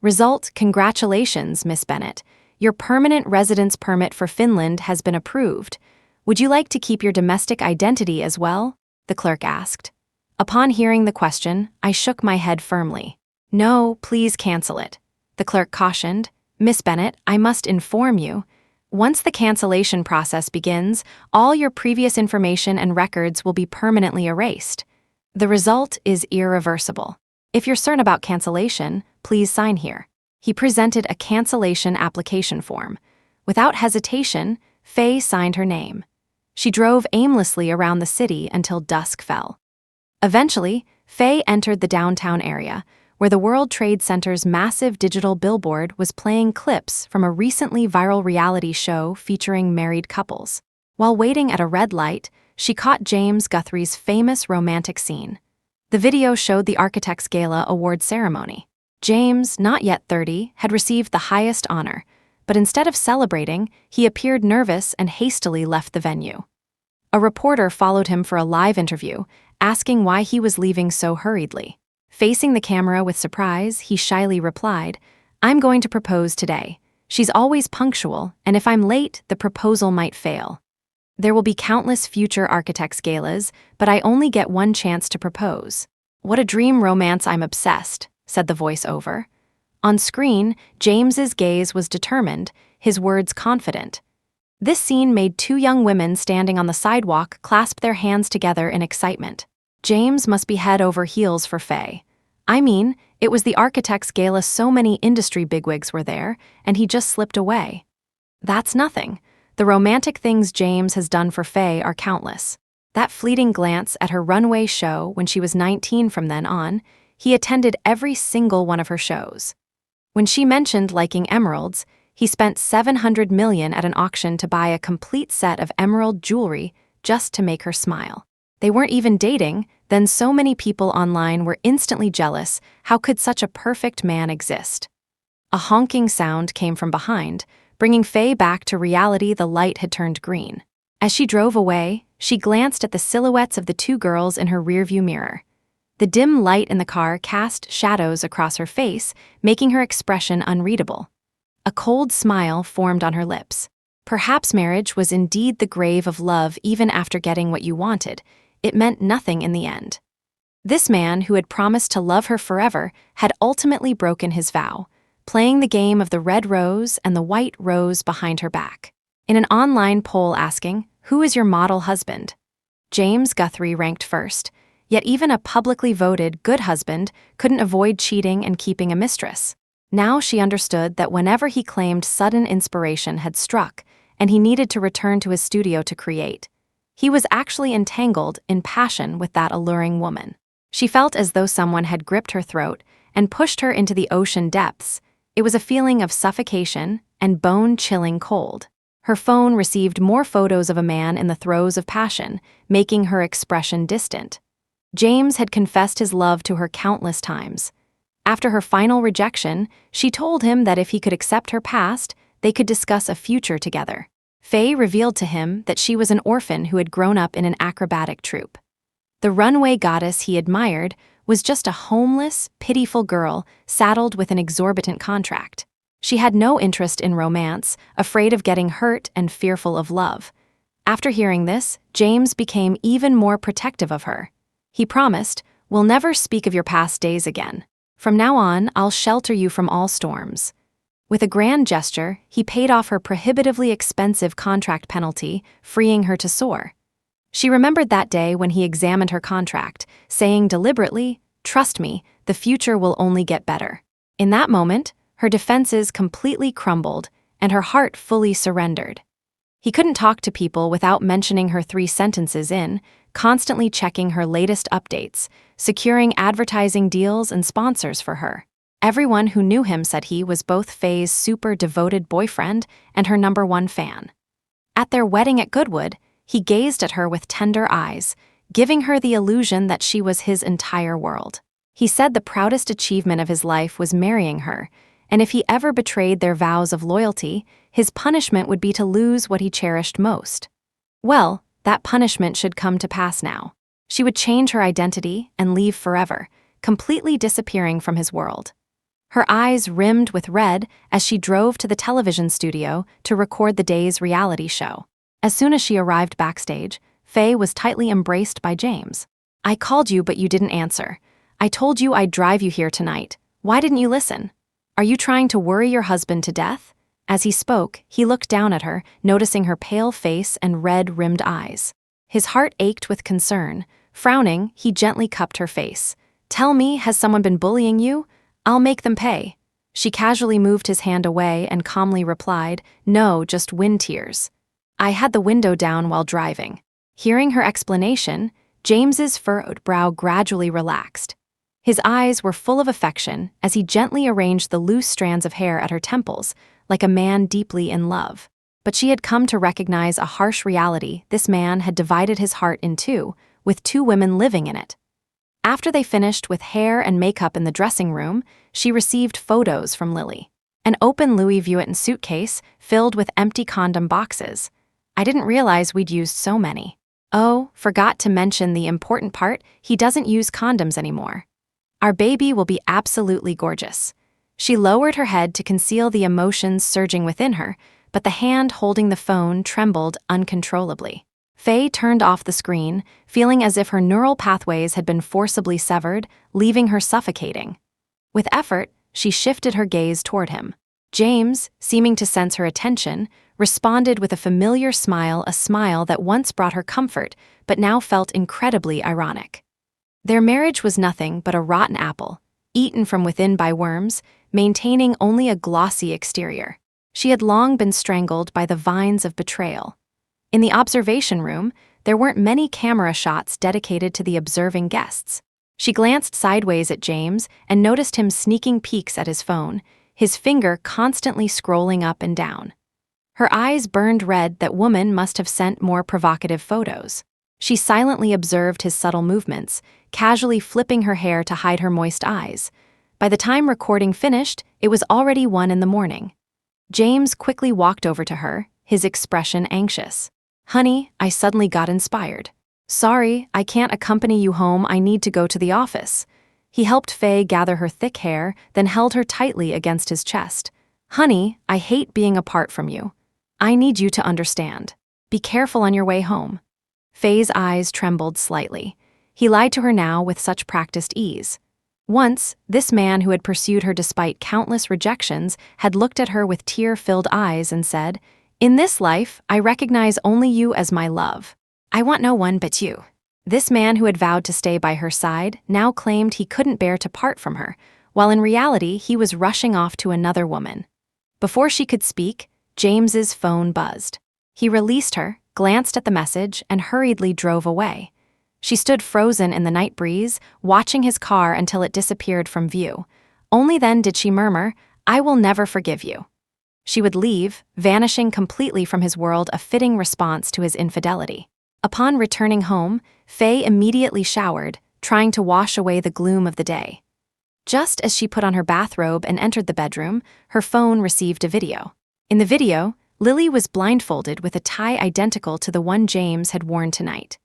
Result: congratulations, Miss Bennett. Your permanent residence permit for Finland has been approved. Would you like to keep your domestic identity as well? The clerk asked. Upon hearing the question, I shook my head firmly. No, please cancel it. The clerk cautioned. Miss Bennett, I must inform you. Once the cancellation process begins, all your previous information and records will be permanently erased. The result is irreversible. If you're certain about cancellation, please sign here. He presented a cancellation application form. Without hesitation, Faye signed her name. She drove aimlessly around the city until dusk fell. Eventually, Faye entered the downtown area, where the World Trade Center's massive digital billboard was playing clips from a recently viral reality show featuring married couples. While waiting at a red light, she caught James Guthrie's famous romantic scene. The video showed the Architects Gala award ceremony. James, not yet 30, had received the highest honor, but instead of celebrating, he appeared nervous and hastily left the venue. A reporter followed him for a live interview, asking why he was leaving so hurriedly. Facing the camera with surprise, he shyly replied, I'm going to propose today. She's always punctual, and if I'm late, the proposal might fail. There will be countless future architects' galas, but I only get one chance to propose. What a dream romance, I'm obsessed, said the voice-over. On screen, James's gaze was determined, his words confident. This scene made two young women standing on the sidewalk clasp their hands together in excitement. James must be head over heels for Faye. I mean, it was the Architects' Gala, so many industry bigwigs were there, and he just slipped away. That's nothing. The romantic things James has done for Faye are countless. That fleeting glance at her runway show when she was 19 from then on, he attended every single one of her shows. When she mentioned liking emeralds, he spent $700 million at an auction to buy a complete set of emerald jewelry just to make her smile. They weren't even dating, then so many people online were instantly jealous. How could such a perfect man exist? A honking sound came from behind, bringing Faye back to reality. The light had turned green. As she drove away, she glanced at the silhouettes of the two girls in her rearview mirror. The dim light in the car cast shadows across her face, making her expression unreadable. A cold smile formed on her lips. Perhaps marriage was indeed the grave of love. Even after getting what you wanted, it meant nothing in the end. This man, who had promised to love her forever, had ultimately broken his vow, playing the game of the red rose and the white rose behind her back. In an online poll asking, "Who is your model husband?" James Guthrie ranked first, yet even a publicly voted good husband couldn't avoid cheating and keeping a mistress. Now she understood that whenever he claimed sudden inspiration had struck and he needed to return to his studio to create, he was actually entangled in passion with that alluring woman. She felt as though someone had gripped her throat and pushed her into the ocean depths. It was a feeling of suffocation and bone-chilling cold. Her phone received more photos of a man in the throes of passion, making her expression distant. James had confessed his love to her countless times. After her final rejection, she told him that if he could accept her past, they could discuss a future together. Faye revealed to him that she was an orphan who had grown up in an acrobatic troupe. The runway goddess he admired was just a homeless, pitiful girl saddled with an exorbitant contract. She had no interest in romance, afraid of getting hurt and fearful of love. After hearing this, James became even more protective of her. He promised, "We'll never speak of your past days again. From now on, I'll shelter you from all storms." With a grand gesture, he paid off her prohibitively expensive contract penalty, freeing her to soar. She remembered that day when he examined her contract, saying deliberately, "Trust me, the future will only get better." In that moment, her defenses completely crumbled, and her heart fully surrendered. He couldn't talk to people without mentioning her 3 sentences in, constantly checking her latest updates, securing advertising deals and sponsors for her. Everyone who knew him said he was both Faye's super devoted boyfriend and her #1 fan. At their wedding at Goodwood, he gazed at her with tender eyes, giving her the illusion that she was his entire world. He said the proudest achievement of his life was marrying her, and if he ever betrayed their vows of loyalty, his punishment would be to lose what he cherished most. Well, that punishment should come to pass now. She would change her identity and leave forever, completely disappearing from his world. Her eyes rimmed with red as she drove to the television studio to record the day's reality show. As soon as she arrived backstage, Faye was tightly embraced by James. "I called you, but you didn't answer. I told you I'd drive you here tonight. Why didn't you listen? Are you trying to worry your husband to death?" As he spoke, he looked down at her, noticing her pale face and red-rimmed eyes. His heart ached with concern. Frowning, he gently cupped her face. "Tell me, has someone been bullying you? I'll make them pay." She casually moved his hand away and calmly replied, "No, just wind tears. I had the window down while driving." Hearing her explanation, James's furrowed brow gradually relaxed. His eyes were full of affection as he gently arranged the loose strands of hair at her temples, like a man deeply in love. But she had come to recognize a harsh reality: this man had divided his heart in two, with two women living in it. After they finished with hair and makeup in the dressing room, she received photos from Lily. An open Louis Vuitton suitcase filled with empty condom boxes. "I didn't realize we'd used so many. Oh, forgot to mention the important part, he doesn't use condoms anymore. Our baby will be absolutely gorgeous." She lowered her head to conceal the emotions surging within her, but the hand holding the phone trembled uncontrollably. Faye turned off the screen, feeling as if her neural pathways had been forcibly severed, leaving her suffocating. With effort, she shifted her gaze toward him. James, seeming to sense her attention, responded with a familiar smile, a smile that once brought her comfort, but now felt incredibly ironic. Their marriage was nothing but a rotten apple, eaten from within by worms, maintaining only a glossy exterior. She had long been strangled by the vines of betrayal. In the observation room, there weren't many camera shots dedicated to the observing guests. She glanced sideways at James and noticed him sneaking peeks at his phone, his finger constantly scrolling up and down. Her eyes burned red. That woman must have sent more provocative photos. She silently observed his subtle movements, casually flipping her hair to hide her moist eyes. By the time recording finished, it was already 1 a.m. James quickly walked over to her, his expression anxious. "Honey, I suddenly got inspired. Sorry, I can't accompany you home. I need to go to the office." He helped Faye gather her thick hair, then held her tightly against his chest. "Honey, I hate being apart from you. I need you to understand. Be careful on your way home." Faye's eyes trembled slightly. He lied to her now with such practiced ease. Once, this man who had pursued her despite countless rejections had looked at her with tear-filled eyes and said, "In this life, I recognize only you as my love. I want no one but you." This man who had vowed to stay by her side now claimed he couldn't bear to part from her, while in reality he was rushing off to another woman. Before she could speak, James's phone buzzed. He released her, glanced at the message, and hurriedly drove away. She stood frozen in the night breeze, watching his car until it disappeared from view. Only then did she murmur, "I will never forgive you." She would leave, vanishing completely from his world, a fitting response to his infidelity. Upon returning home, Faye immediately showered, trying to wash away the gloom of the day. Just as she put on her bathrobe and entered the bedroom, her phone received a video. In the video, Lily was blindfolded with a tie identical to the one James had worn tonight.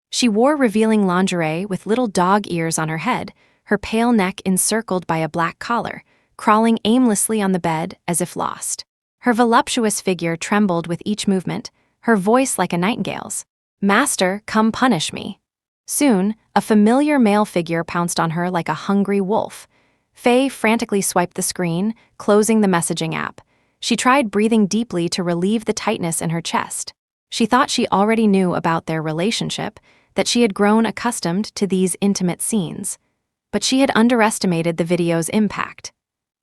She wore revealing lingerie with little dog ears on her head, her pale neck encircled by a black collar, crawling aimlessly on the bed as if lost. Her voluptuous figure trembled with each movement, her voice like a nightingale's. "Master, come punish me." Soon, a familiar male figure pounced on her like a hungry wolf. Faye frantically swiped the screen, closing the messaging app. She tried breathing deeply to relieve the tightness in her chest. She thought she already knew about their relationship, that she had grown accustomed to these intimate scenes. But she had underestimated the video's impact.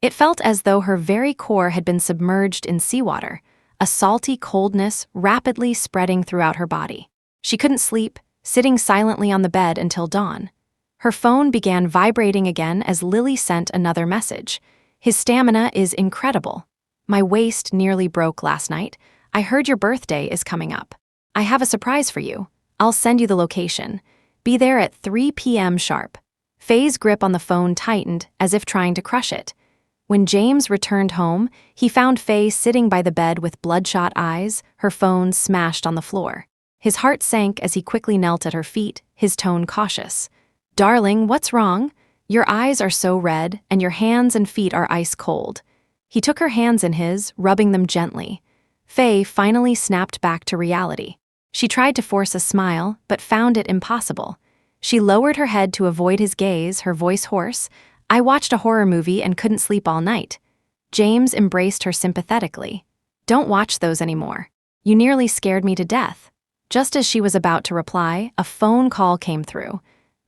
It felt as though her very core had been submerged in seawater, a salty coldness rapidly spreading throughout her body. She couldn't sleep, sitting silently on the bed until dawn. Her phone began vibrating again as Lily sent another message. "His stamina is incredible. My waist nearly broke last night. I heard your birthday is coming up. I have a surprise for you. I'll send you the location. Be there at 3 p.m. sharp." Faye's grip on the phone tightened, as if trying to crush it. When James returned home, he found Faye sitting by the bed with bloodshot eyes, her phone smashed on the floor. His heart sank as he quickly knelt at her feet, his tone cautious. "Darling, what's wrong? Your eyes are so red, and your hands and feet are ice cold. He took her hands in his, rubbing them gently. Faye finally snapped back to reality. She tried to force a smile, but found it impossible. She lowered her head to avoid his gaze, her voice hoarse. I watched a horror movie and couldn't sleep all night. James embraced her sympathetically. Don't watch those anymore. You nearly scared me to death. Just as she was about to reply, a phone call came through.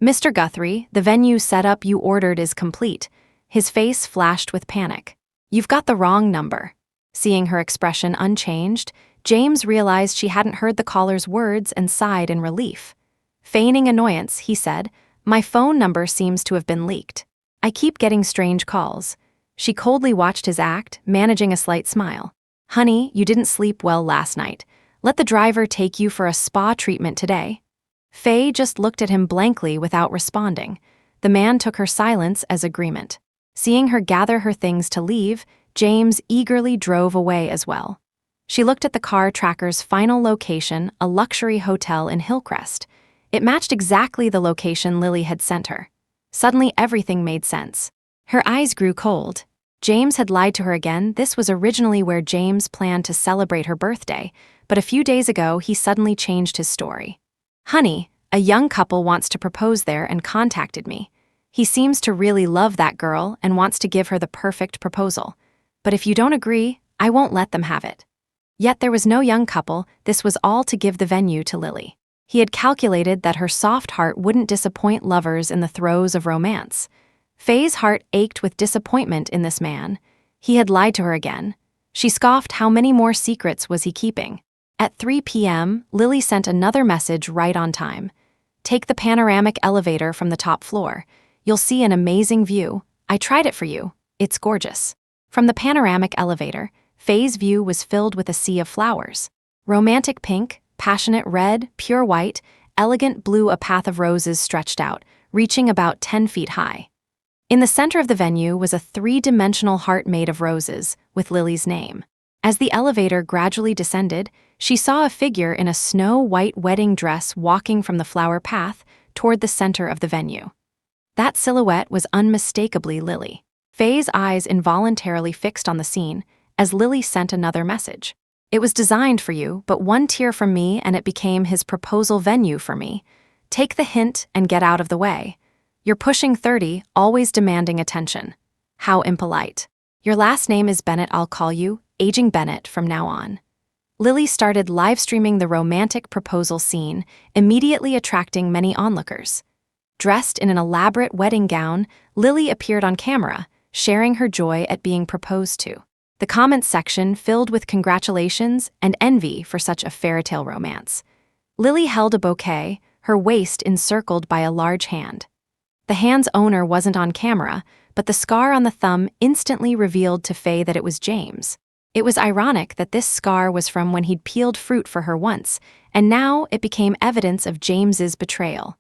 Mr. Guthrie, the venue setup you ordered is complete. His face flashed with panic. You've got the wrong number. Seeing her expression unchanged, James realized she hadn't heard the caller's words and sighed in relief. Feigning annoyance, he said, My phone number seems to have been leaked. I keep getting strange calls. She coldly watched his act, managing a slight smile. Honey, you didn't sleep well last night. Let the driver take you for a spa treatment today. Faye just looked at him blankly without responding. The man took her silence as agreement. Seeing her gather her things to leave, James eagerly drove away as well. She looked at the car tracker's final location, a luxury hotel in Hillcrest. It matched exactly the location Lily had sent her. Suddenly everything made sense. Her eyes grew cold. James had lied to her again. This was originally where James planned to celebrate her birthday, but a few days ago he suddenly changed his story. Honey, a young couple wants to propose there and contacted me. He seems to really love that girl and wants to give her the perfect proposal. But if you don't agree, I won't let them have it. Yet there was no young couple. This was all to give the venue to Lily. He had calculated that her soft heart wouldn't disappoint lovers in the throes of romance. Faye's heart ached with disappointment in this man. He had lied to her again. She scoffed. How many more secrets was he keeping? At 3 p.m., Lily sent another message right on time. Take the panoramic elevator from the top floor. You'll see an amazing view. I tried it for you. It's gorgeous. From the panoramic elevator, Faye's view was filled with a sea of flowers. Romantic pink, passionate red, pure white, elegant blue. A path of roses stretched out, reaching about 10 feet high. In the center of the venue was a three-dimensional heart made of roses, with Lily's name. As the elevator gradually descended, she saw a figure in a snow-white wedding dress walking from the flower path toward the center of the venue. That silhouette was unmistakably Lily. Faye's eyes involuntarily fixed on the scene as Lily sent another message. It was designed for you, but one tear from me and it became his proposal venue for me. Take the hint and get out of the way. You're pushing 30, always demanding attention. How impolite. Your last name is Bennett. I'll call you Aging Bennett from now on. Lily started live streaming the romantic proposal scene, immediately attracting many onlookers. Dressed in an elaborate wedding gown, Lily appeared on camera, sharing her joy at being proposed to. The comments section filled with congratulations and envy for such a fairytale romance. Lily held a bouquet, her waist encircled by a large hand. The hand's owner wasn't on camera, but the scar on the thumb instantly revealed to Faye that it was James. It was ironic that this scar was from when he'd peeled fruit for her once, and now it became evidence of James's betrayal.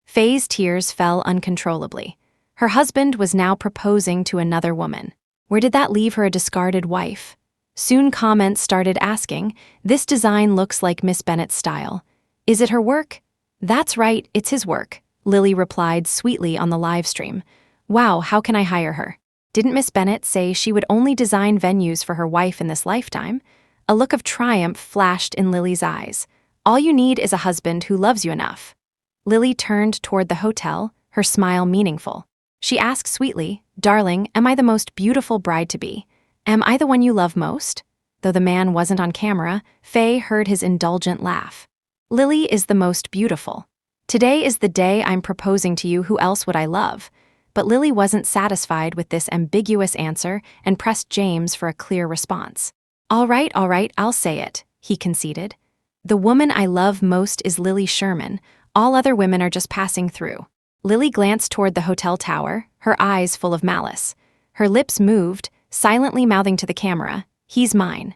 Faye's tears fell uncontrollably. Her husband was now proposing to another woman. Where did that leave her a discarded wife? Soon comments started asking, this design looks like Miss Bennett's style. Is it her work? That's right, it's his work, Lily replied sweetly on the live stream. Wow, how can I hire her? Didn't Miss Bennett say she would only design venues for her wife in this lifetime? A look of triumph flashed in Lily's eyes. All you need is a husband who loves you enough. Lily turned toward the hotel, her smile meaningful. She asked sweetly, Darling, am I the most beautiful bride-to-be? Am I the one you love most? Though the man wasn't on camera, Faye heard his indulgent laugh. Lily is the most beautiful. Today is the day I'm proposing to you. Who else would I love? But Lily wasn't satisfied with this ambiguous answer and pressed James for a clear response. All right, I'll say it, he conceded. The woman I love most is Lily Sherman. All other women are just passing through. Lily glanced toward the hotel tower, her eyes full of malice. Her lips moved, silently mouthing to the camera, he's mine.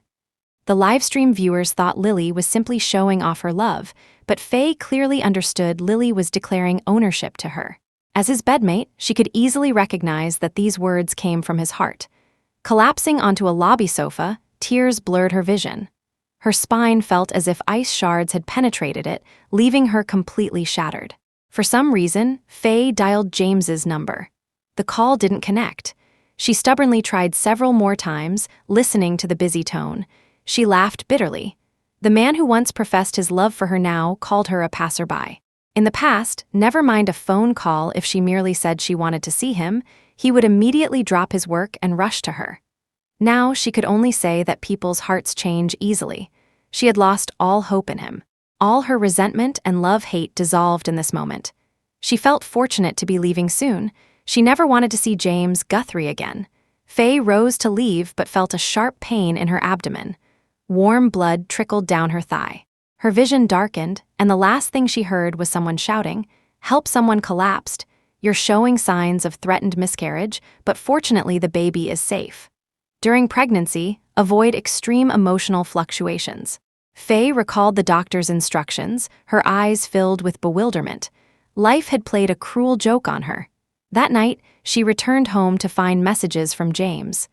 The livestream viewers thought Lily was simply showing off her love, but Faye clearly understood Lily was declaring ownership to her. As his bedmate, she could easily recognize that these words came from his heart. Collapsing onto a lobby sofa, tears blurred her vision. Her spine felt as if ice shards had penetrated it, leaving her completely shattered. For some reason, Faye dialed James's number. the call didn't connect. She stubbornly tried several more times, listening to the busy tone. She laughed bitterly. The man who once professed his love for her now called her a passerby. In the past, never mind a phone call if she merely said she wanted to see him, he would immediately drop his work and rush to her. Now she could only say that people's hearts change easily. She had lost all hope in him. All her resentment and love-hate dissolved in this moment. She felt fortunate to be leaving soon. She never wanted to see James Guthrie again. Faye rose to leave but felt a sharp pain in her abdomen. Warm blood trickled down her thigh. Her vision darkened, and the last thing she heard was someone shouting, "Help, someone collapsed. You're showing signs of threatened miscarriage, but fortunately the baby is safe." During pregnancy, avoid extreme emotional fluctuations. Faye recalled the doctor's instructions, her eyes filled with bewilderment. Life had played a cruel joke on her. That night, she returned home to find messages from James.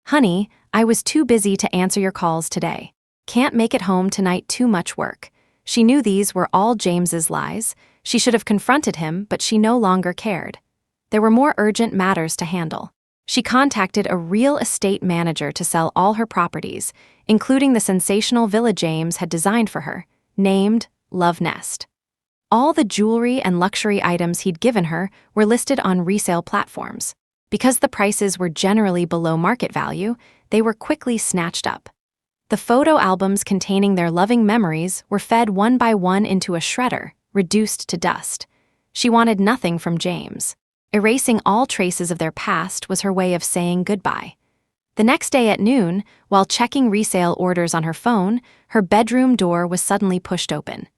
"Honey, I was too busy to answer your calls today. Can't make it home tonight, too much work." She knew these were all James's lies. She should have confronted him, but she no longer cared. There were more urgent matters to handle. She contacted a real estate manager to sell all her properties, including the sensational villa James had designed for her, named Love Nest. All the jewelry and luxury items he'd given her were listed on resale platforms. Because the prices were generally below market value, they were quickly snatched up. The photo albums containing their loving memories were fed one by one into a shredder, reduced to dust. She wanted nothing from James. Erasing all traces of their past was her way of saying goodbye. The next day at noon, while checking resale orders on her phone, her bedroom door was suddenly pushed open.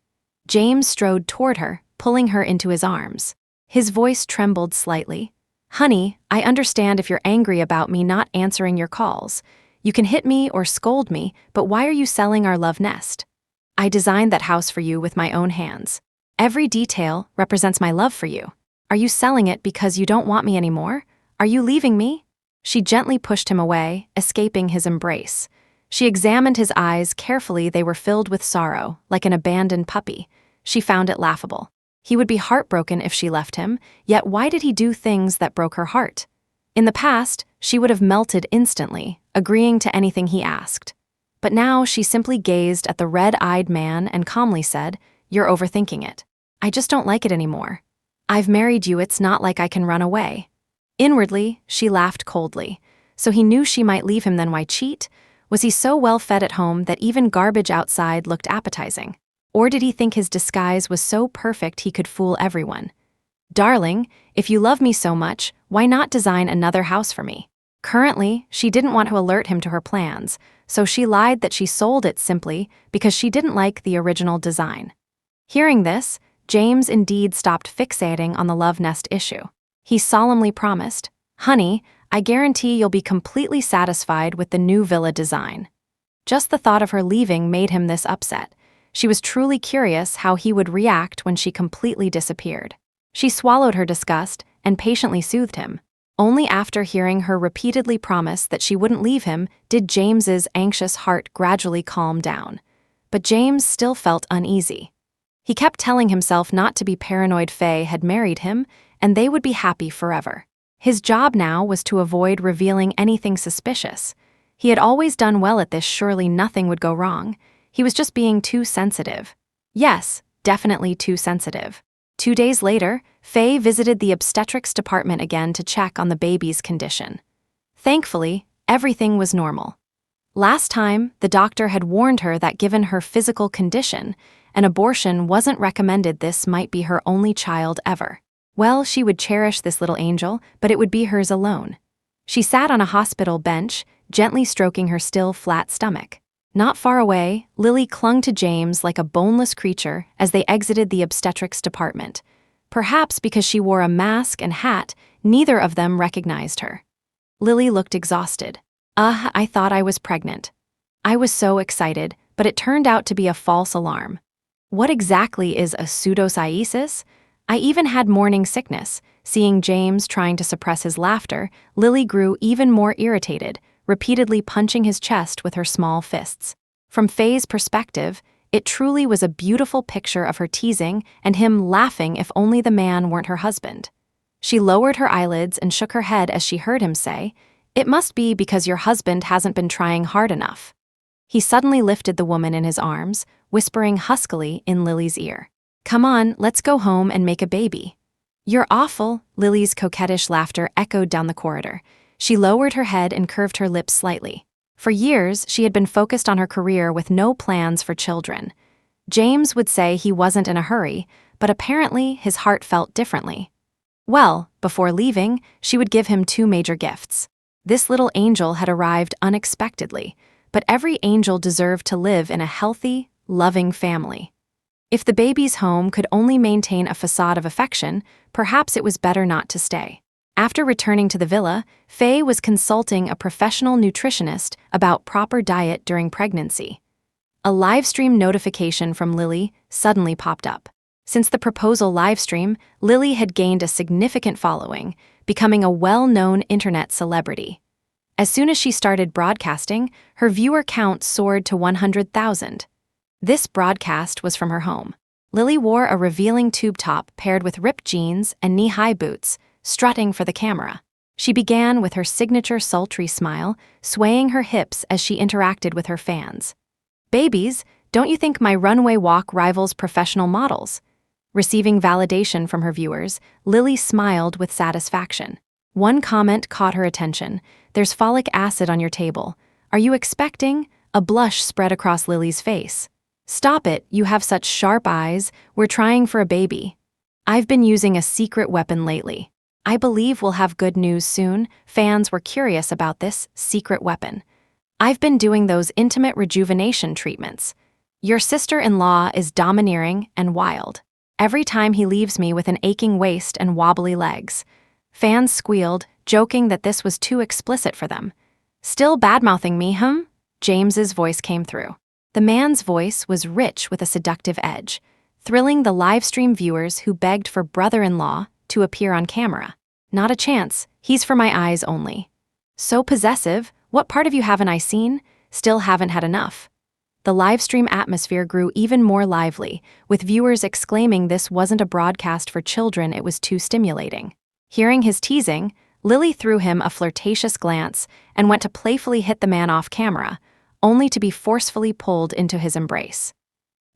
James strode toward her, pulling her into his arms. His voice trembled slightly. "Honey, I understand if you're angry about me not answering your calls. You can hit me or scold me, but why are you selling our love nest? I designed that house for you with my own hands. Every detail represents my love for you. Are you selling it because you don't want me anymore? Are you leaving me?" She gently pushed him away, escaping his embrace. She examined his eyes carefully. They were filled with sorrow, like an abandoned puppy. She found it laughable. He would be heartbroken if she left him, yet why did he do things that broke her heart? In the past, she would have melted instantly, agreeing to anything he asked. But now she simply gazed at the red-eyed man and calmly said, "You're overthinking it. I just don't like it anymore. I've married you, it's not like I can run away." Inwardly, she laughed coldly. So he knew she might leave him, then why cheat? Was he so well fed at home that even garbage outside looked appetizing? Or did he think his disguise was so perfect he could fool everyone? "Darling, if you love me so much, why not design another house for me?" Currently, she didn't want to alert him to her plans, so she lied that she sold it simply because she didn't like the original design. Hearing this, James indeed stopped fixating on the love nest issue. He solemnly promised, "Honey, I guarantee you'll be completely satisfied with the new villa design." Just the thought of her leaving made him this upset. She was truly curious how he would react when she completely disappeared. She swallowed her disgust and patiently soothed him. Only after hearing her repeatedly promise that she wouldn't leave him did James's anxious heart gradually calm down. But James still felt uneasy. He kept telling himself not to be paranoid. Faye had married him, and they would be happy forever. His job now was to avoid revealing anything suspicious. He had always done well at this, surely nothing would go wrong. He was just being too sensitive. Yes, definitely too sensitive. 2 days later, Faye visited the obstetrics department again to check on the baby's condition. Thankfully, everything was normal. Last time, the doctor had warned her that given her physical condition, an abortion wasn't recommended. This might be her only child ever. Well, she would cherish this little angel, but it would be hers alone. She sat on a hospital bench, gently stroking her still flat stomach. Not far away, Lily clung to James like a boneless creature as they exited the obstetrics department. Perhaps because she wore a mask and hat, neither of them recognized her. Lily looked exhausted. I thought I was pregnant. I was so excited, but it turned out to be a false alarm. What exactly is a pseudocyesis? I even had morning sickness." Seeing James trying to suppress his laughter, Lily grew even more irritated, repeatedly punching his chest with her small fists. From Faye's perspective, it truly was a beautiful picture of her teasing and him laughing if only the man weren't her husband. She lowered her eyelids and shook her head as she heard him say, "It must be because your husband hasn't been trying hard enough." He suddenly lifted the woman in his arms, whispering huskily in Lily's ear, "Come on, let's go home and make a baby." "You're awful," Lily's coquettish laughter echoed down the corridor. She lowered her head and curved her lips slightly. For years, she had been focused on her career with no plans for children. James would say he wasn't in a hurry, but apparently his heart felt differently. Well, before leaving, she would give him 2 major gifts. This little angel had arrived unexpectedly, but every angel deserved to live in a healthy, loving family. If the baby's home could only maintain a facade of affection, perhaps it was better not to stay. After returning to the villa, Faye was consulting a professional nutritionist about proper diet during pregnancy. A livestream notification from Lily suddenly popped up. Since the proposal livestream, Lily had gained a significant following, becoming a well-known internet celebrity. As soon as she started broadcasting, her viewer count soared to 100,000. This broadcast was from her home. Lily wore a revealing tube top paired with ripped jeans and knee-high boots, strutting for the camera. She began with her signature sultry smile, swaying her hips as she interacted with her fans. "Babies, don't you think my runway walk rivals professional models?" Receiving validation from her viewers, Lily smiled with satisfaction. One comment caught her attention. "There's folic acid on your table. Are you expecting?" A blush spread across Lily's face. "Stop it, you have such sharp eyes. We're trying for a baby." "I've been using a secret weapon lately. I believe we'll have good news soon." Fans were curious about this secret weapon. "I've been doing those intimate rejuvenation treatments. Your sister-in-law is domineering and wild. Every time he leaves me with an aching waist and wobbly legs." Fans squealed, joking that this was too explicit for them. "Still badmouthing me, huh?" James's voice came through. The man's voice was rich with a seductive edge, thrilling the livestream viewers who begged for brother-in-law to appear on camera. "Not a chance, he's for my eyes only." "So possessive, what part of you haven't I seen? Still haven't had enough." The livestream atmosphere grew even more lively, with viewers exclaiming this wasn't a broadcast for children, it was too stimulating. Hearing his teasing, Lily threw him a flirtatious glance and went to playfully hit the man off camera, only to be forcefully pulled into his embrace.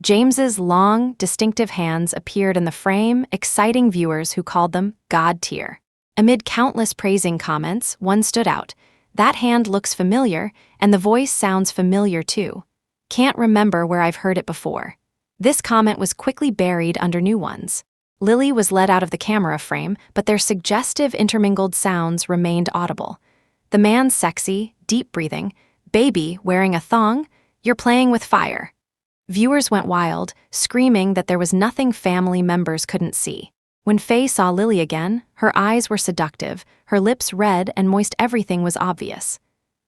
James's long, distinctive hands appeared in the frame, exciting viewers who called them God tier. Amid countless praising comments, one stood out. "That hand looks familiar, and the voice sounds familiar too. Can't remember where I've heard it before." This comment was quickly buried under new ones. Lily was led out of the camera frame, but their suggestive intermingled sounds remained audible. The man's sexy, deep breathing, "Baby, wearing a thong? You're playing with fire." Viewers went wild, screaming that there was nothing family members couldn't see. When Faye saw Lily again, her eyes were seductive, her lips red and moist, everything was obvious.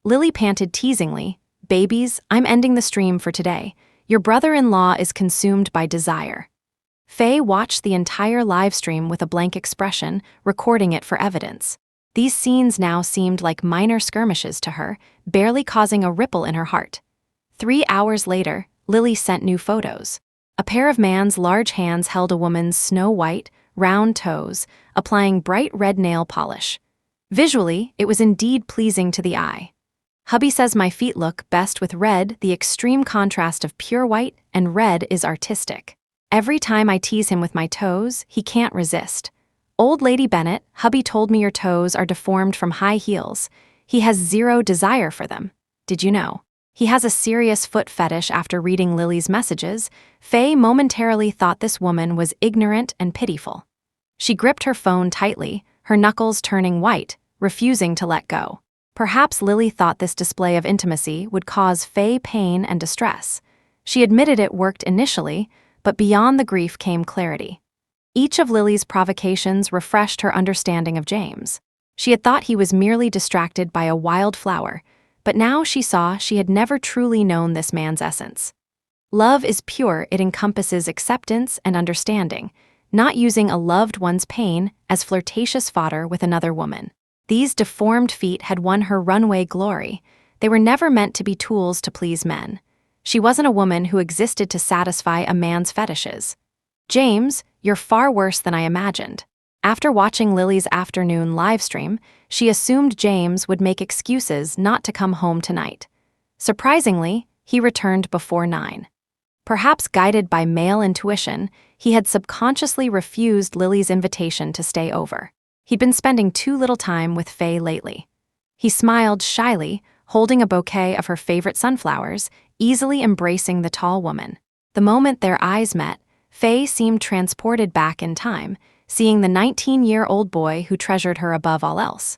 Lily panted teasingly, "Babies, I'm ending the stream for today. Your brother-in-law is consumed by desire." Faye watched the entire live stream with a blank expression, recording it for evidence. These scenes now seemed like minor skirmishes to her, barely causing a ripple in her heart. 3 hours later, Lily sent new photos. A pair of man's large hands held a woman's snow-white, round toes, applying bright red nail polish. Visually, it was indeed pleasing to the eye. "Hubby says my feet look best with red. The extreme contrast of pure white and red is artistic. Every time I tease him with my toes, he can't resist. Old Lady Bennett, hubby told me your toes are deformed from high heels. He has zero desire for them. Did you know?" He has a serious foot fetish. After reading Lily's messages, Faye momentarily thought this woman was ignorant and pitiful. She gripped her phone tightly, her knuckles turning white, refusing to let go. Perhaps Lily thought this display of intimacy would cause Faye pain and distress. She admitted it worked initially, but beyond the grief came clarity. Each of Lily's provocations refreshed her understanding of James. She had thought he was merely distracted by a wild flower, but now she saw she had never truly known this man's essence. Love is pure, it encompasses acceptance and understanding, not using a loved one's pain as flirtatious fodder with another woman. These deformed feet had won her runway glory. They were never meant to be tools to please men. She wasn't a woman who existed to satisfy a man's fetishes. "James, you're far worse than I imagined." After watching Lily's afternoon livestream, she assumed James would make excuses not to come home tonight. Surprisingly, he returned before 9. Perhaps guided by male intuition, he had subconsciously refused Lily's invitation to stay over. He'd been spending too little time with Faye lately. He smiled shyly, holding a bouquet of her favorite sunflowers, easily embracing the tall woman. The moment their eyes met, Faye seemed transported back in time, seeing the 19-year-old boy who treasured her above all else.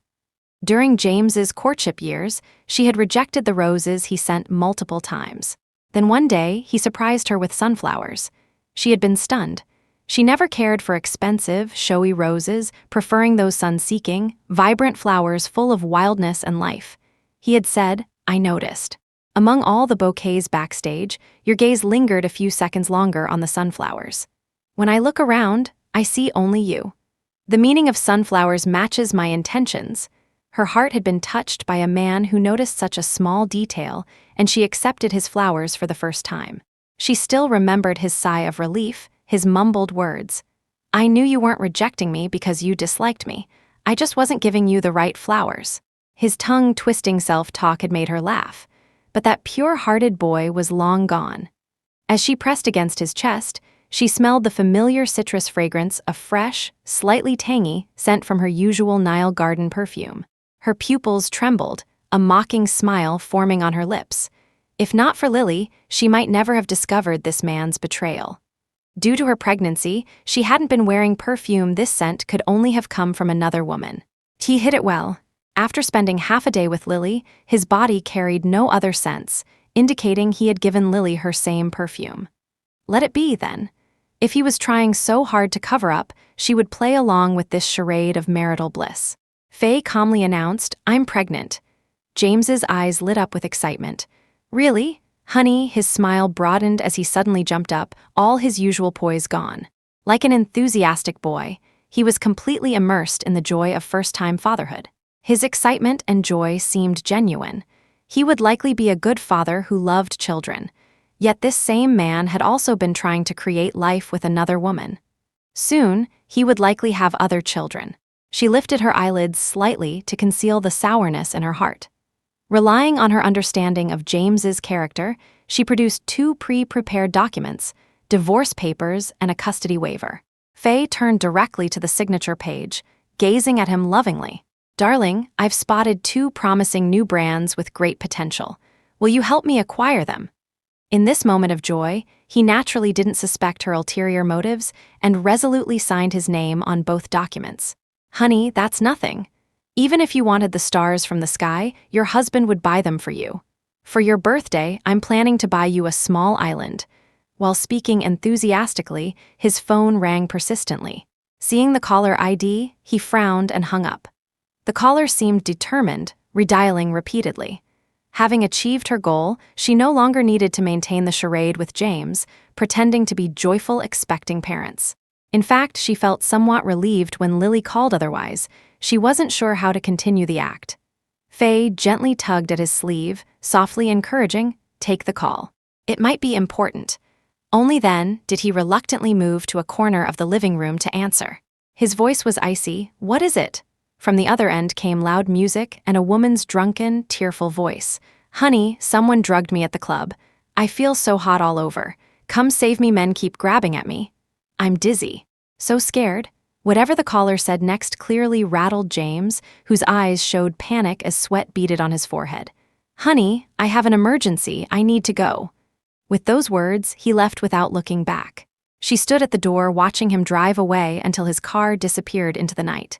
During James's courtship years, she had rejected the roses he sent multiple times. Then one day, he surprised her with sunflowers. She had been stunned. She never cared for expensive, showy roses, preferring those sun-seeking, vibrant flowers full of wildness and life. He had said, "I noticed. Among all the bouquets backstage, your gaze lingered a few seconds longer on the sunflowers. When I look around, I see only you. The meaning of sunflowers matches my intentions." Her heart had been touched by a man who noticed such a small detail, and she accepted his flowers for the first time. She still remembered his sigh of relief, his mumbled words. "I knew you weren't rejecting me because you disliked me. I just wasn't giving you the right flowers." His tongue-twisting self-talk had made her laugh, but that pure-hearted boy was long gone. As she pressed against his chest, she smelled the familiar citrus fragrance, a fresh, slightly tangy scent from her usual Nile garden perfume. Her pupils trembled, a mocking smile forming on her lips. If not for Lily, she might never have discovered this man's betrayal. Due to her pregnancy, she hadn't been wearing perfume. This scent could only have come from another woman. He hid it well. After spending half a day with Lily, his body carried no other scents, indicating he had given Lily her same perfume. Let it be, then. If he was trying so hard to cover up, she would play along with this charade of marital bliss. Faye calmly announced, "I'm pregnant." James's eyes lit up with excitement. "Really? Honey?" His smile broadened as he suddenly jumped up, all his usual poise gone. Like an enthusiastic boy, he was completely immersed in the joy of first-time fatherhood. His excitement and joy seemed genuine. He would likely be a good father who loved children. Yet this same man had also been trying to create life with another woman. Soon, he would likely have other children. She lifted her eyelids slightly to conceal the sourness in her heart. Relying on her understanding of James's character, she produced 2 pre-prepared documents, divorce papers and a custody waiver. Faye turned directly to the signature page, gazing at him lovingly. "Darling, I've spotted 2 promising new brands with great potential. Will you help me acquire them?" In this moment of joy, he naturally didn't suspect her ulterior motives and resolutely signed his name on both documents. "Honey, that's nothing. Even if you wanted the stars from the sky, your husband would buy them for you. For your birthday, I'm planning to buy you a small island." While speaking enthusiastically, his phone rang persistently. Seeing the caller ID, he frowned and hung up. The caller seemed determined, redialing repeatedly. Having achieved her goal, she no longer needed to maintain the charade with James, pretending to be joyful, expecting parents. In fact, she felt somewhat relieved when Lily called otherwise. She wasn't sure how to continue the act. Faye gently tugged at his sleeve, softly encouraging, "Take the call. It might be important." Only then did he reluctantly move to a corner of the living room to answer. His voice was icy. "What is it?" From the other end came loud music and a woman's drunken, tearful voice. "Honey, someone drugged me at the club. I feel so hot all over. Come save me, men keep grabbing at me. I'm dizzy. So scared." Whatever the caller said next clearly rattled James, whose eyes showed panic as sweat beaded on his forehead. "Honey, I have an emergency. I need to go." With those words, he left without looking back. She stood at the door watching him drive away until his car disappeared into the night.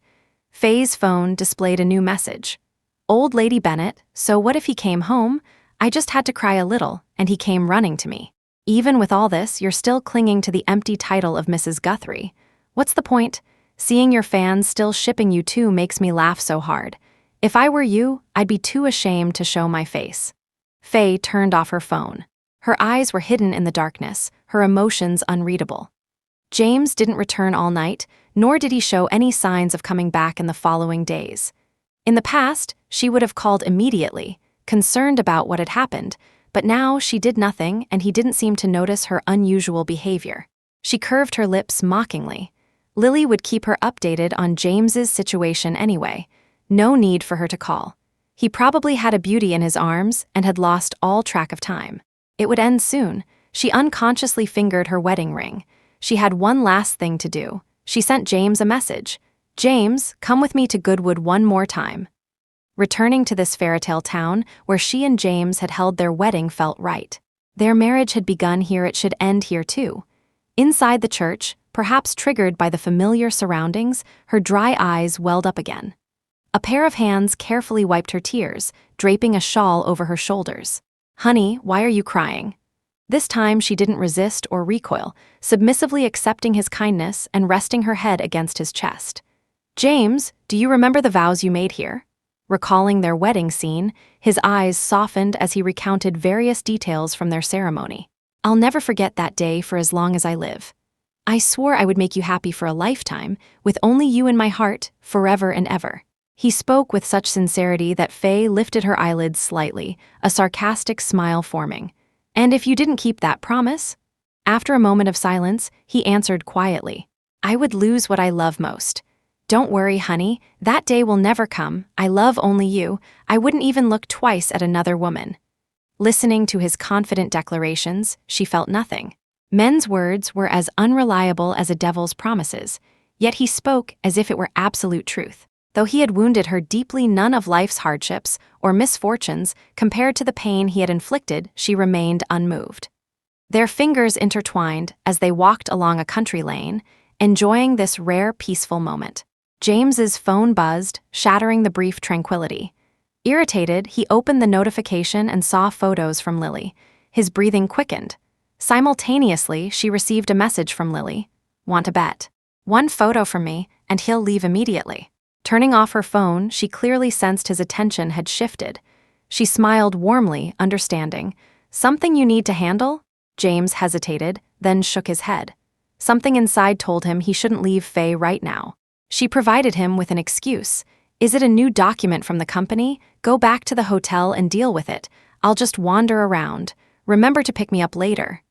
Faye's phone displayed a new message. "Old Lady Bennett, so what if he came home? I just had to cry a little, and he came running to me. Even with all this, you're still clinging to the empty title of Mrs. Guthrie. What's the point? Seeing your fans still shipping you too makes me laugh so hard. If I were you, I'd be too ashamed to show my face." Faye turned off her phone. Her eyes were hidden in the darkness, her emotions unreadable. James didn't return all night, nor did he show any signs of coming back in the following days. In the past, she would have called immediately, concerned about what had happened, but now she did nothing and he didn't seem to notice her unusual behavior. She curved her lips mockingly. Lily would keep her updated on James's situation anyway. No need for her to call. He probably had a beauty in his arms and had lost all track of time. It would end soon. She unconsciously fingered her wedding ring. She had one last thing to do. She sent James a message. "James, come with me to Goodwood one more time." Returning to this fairytale town where she and James had held their wedding felt right. Their marriage had begun here, it should end here too. Inside the church, perhaps triggered by the familiar surroundings, her dry eyes welled up again. A pair of hands carefully wiped her tears, draping a shawl over her shoulders. "Honey, why are you crying?" This time she didn't resist or recoil, submissively accepting his kindness and resting her head against his chest. "James, do you remember the vows you made here?" Recalling their wedding scene, his eyes softened as he recounted various details from their ceremony. "I'll never forget that day for as long as I live. I swore I would make you happy for a lifetime, with only you in my heart, forever and ever." He spoke with such sincerity that Faye lifted her eyelids slightly, a sarcastic smile forming. "And if you didn't keep that promise?" After a moment of silence, he answered quietly, "I would lose what I love most. Don't worry, honey, that day will never come. I love only you. I wouldn't even look twice at another woman." Listening to his confident declarations, she felt nothing. Men's words were as unreliable as a devil's promises, yet he spoke as if it were absolute truth. Though he had wounded her deeply, none of life's hardships or misfortunes compared to the pain he had inflicted, she remained unmoved. Their fingers intertwined as they walked along a country lane, enjoying this rare, peaceful moment. James's phone buzzed, shattering the brief tranquility. Irritated, he opened the notification and saw photos from Lily. His breathing quickened. Simultaneously, she received a message from Lily. "Want a bet? One photo from me, and he'll leave immediately." Turning off her phone, she clearly sensed his attention had shifted. She smiled warmly, understanding. "Something you need to handle?" James hesitated, then shook his head. Something inside told him he shouldn't leave Faye right now. She provided him with an excuse. "Is it a new document from the company? Go back to the hotel and deal with it. I'll just wander around. Remember to pick me up later."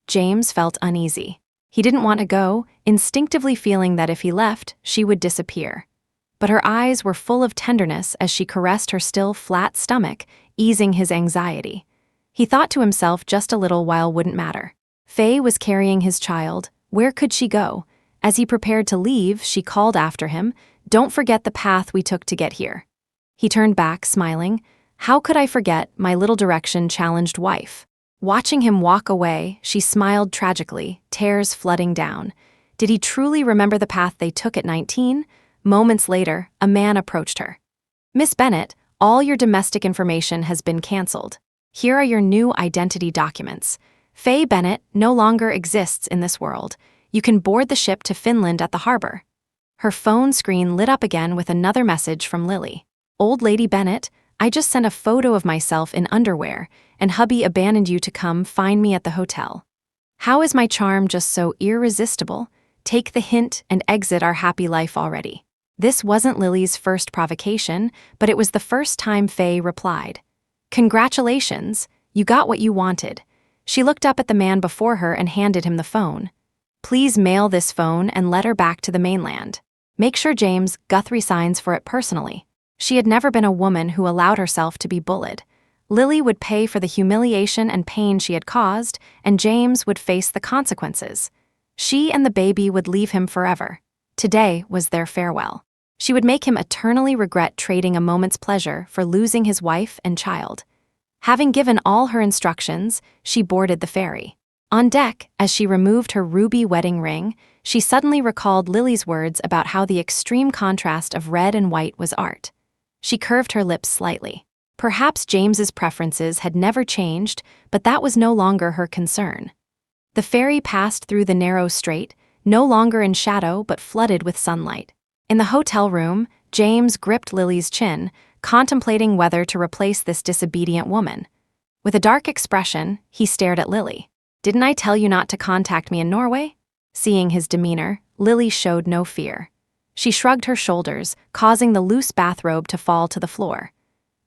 James felt uneasy. He didn't want to go, instinctively feeling that if he left, she would disappear. But her eyes were full of tenderness as she caressed her still flat stomach, easing his anxiety. He thought to himself just a little while wouldn't matter. Faye was carrying his child. Where could she go? As he prepared to leave, she called after him, "Don't forget the path we took to get here." He turned back, smiling. "How could I forget my little direction-challenged wife?" Watching him walk away, she smiled tragically, tears flooding down. Did he truly remember the path they took at 19? Moments later, a man approached her. "Miss Bennett, all your domestic information has been cancelled. Here are your new identity documents. Faye Bennett no longer exists in this world. You can board the ship to Finland at the harbor." Her phone screen lit up again with another message from Lily. "Old Lady Bennett, I just sent a photo of myself in underwear, and hubby abandoned you to come find me at the hotel. How is my charm just so irresistible? Take the hint and exit our happy life already." This wasn't Lily's first provocation, but it was the first time Faye replied. "Congratulations, you got what you wanted." She looked up at the man before her and handed him the phone. "Please mail this phone and let her back to the mainland. Make sure James Guthrie signs for it personally." She had never been a woman who allowed herself to be bullied. Lily would pay for the humiliation and pain she had caused, and James would face the consequences. She and the baby would leave him forever. Today was their farewell. She would make him eternally regret trading a moment's pleasure for losing his wife and child. Having given all her instructions, she boarded the ferry. On deck, as she removed her ruby wedding ring, she suddenly recalled Lily's words about how the extreme contrast of red and white was art. She curved her lips slightly. Perhaps James's preferences had never changed, but that was no longer her concern. The ferry passed through the narrow strait, no longer in shadow but flooded with sunlight. In the hotel room, James gripped Lily's chin, contemplating whether to replace this disobedient woman. With a dark expression, he stared at Lily. "Didn't I tell you not to contact me in Norway?" Seeing his demeanor, Lily showed no fear. She shrugged her shoulders, causing the loose bathrobe to fall to the floor.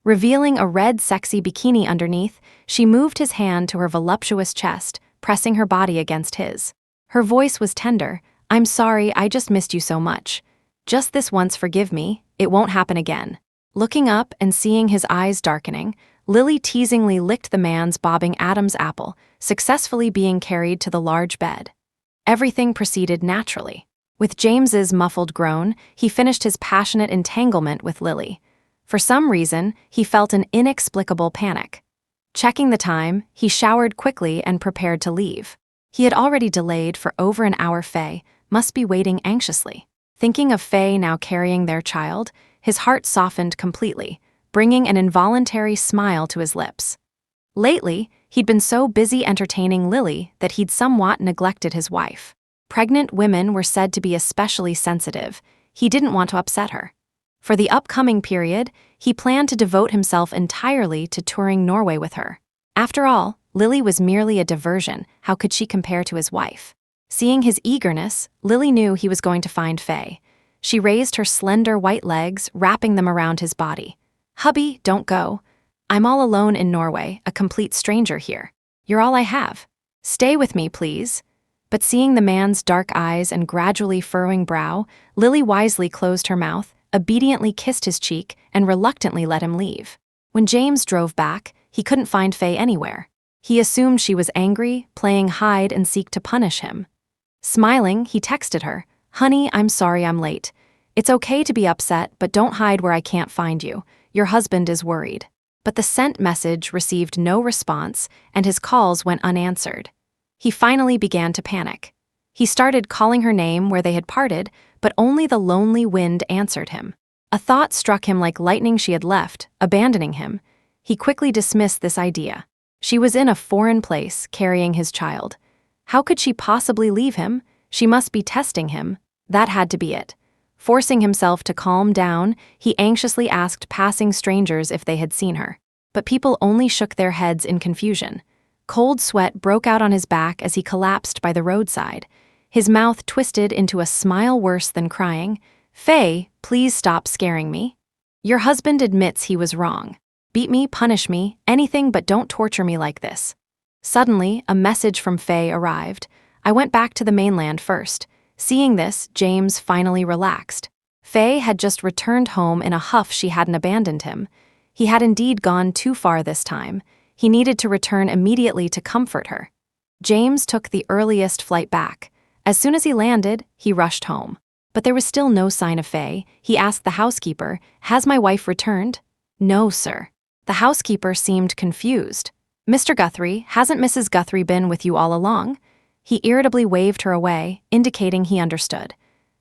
Revealing a red sexy bikini underneath, she moved his hand to her voluptuous chest, pressing her body against his. Her voice was tender, I'm sorry, I just missed you so much. Just this once, forgive me, it won't happen again. Looking up and seeing his eyes darkening, Lily teasingly licked the man's bobbing Adam's apple, successfully being carried to the large bed. Everything proceeded naturally. With James's muffled groan, he finished his passionate entanglement with Lily. For some reason, he felt an inexplicable panic. Checking the time, he showered quickly and prepared to leave. He had already delayed for over an hour. Faye must be waiting anxiously. Thinking of Faye now carrying their child, his heart softened completely, bringing an involuntary smile to his lips. Lately, he'd been so busy entertaining Lily that he'd somewhat neglected his wife. Pregnant women were said to be especially sensitive. He didn't want to upset her. For the upcoming period, he planned to devote himself entirely to touring Norway with her. After all, Lily was merely a diversion. How could she compare to his wife? Seeing his eagerness, Lily knew he was going to find Faye. She raised her slender white legs, wrapping them around his body. "Hubby, don't go. I'm all alone in Norway, a complete stranger here. You're all I have. Stay with me, please." But seeing the man's dark eyes and gradually furrowing brow, Lily wisely closed her mouth, obediently kissed his cheek, and reluctantly let him leave. When James drove back, he couldn't find Faye anywhere. He assumed she was angry, playing hide and seek to punish him. Smiling, he texted her, "Honey, I'm sorry I'm late. It's okay to be upset, but don't hide where I can't find you. Your husband is worried." But the sent message received no response, and his calls went unanswered. He finally began to panic. He started calling her name where they had parted, but only the lonely wind answered him. A thought struck him like lightning: she had left, abandoning him. He quickly dismissed this idea. She was in a foreign place, carrying his child. How could she possibly leave him? She must be testing him. That had to be it. Forcing himself to calm down, he anxiously asked passing strangers if they had seen her. But people only shook their heads in confusion. Cold sweat broke out on his back as he collapsed by the roadside. His mouth twisted into a smile worse than crying. "Faye, please stop scaring me. Your husband admits he was wrong. Beat me, punish me, anything, but don't torture me like this." Suddenly, a message from Faye arrived. "I went back to the mainland first." Seeing this, James finally relaxed. Faye had just returned home in a huff. She hadn't abandoned him. He had indeed gone too far this time. He needed to return immediately to comfort her. James took the earliest flight back. As soon as he landed, he rushed home. But there was still no sign of Faye. He asked the housekeeper, "Has my wife returned?" "No, sir." The housekeeper seemed confused. "Mr. Guthrie, hasn't Mrs. Guthrie been with you all along?" He irritably waved her away, indicating he understood.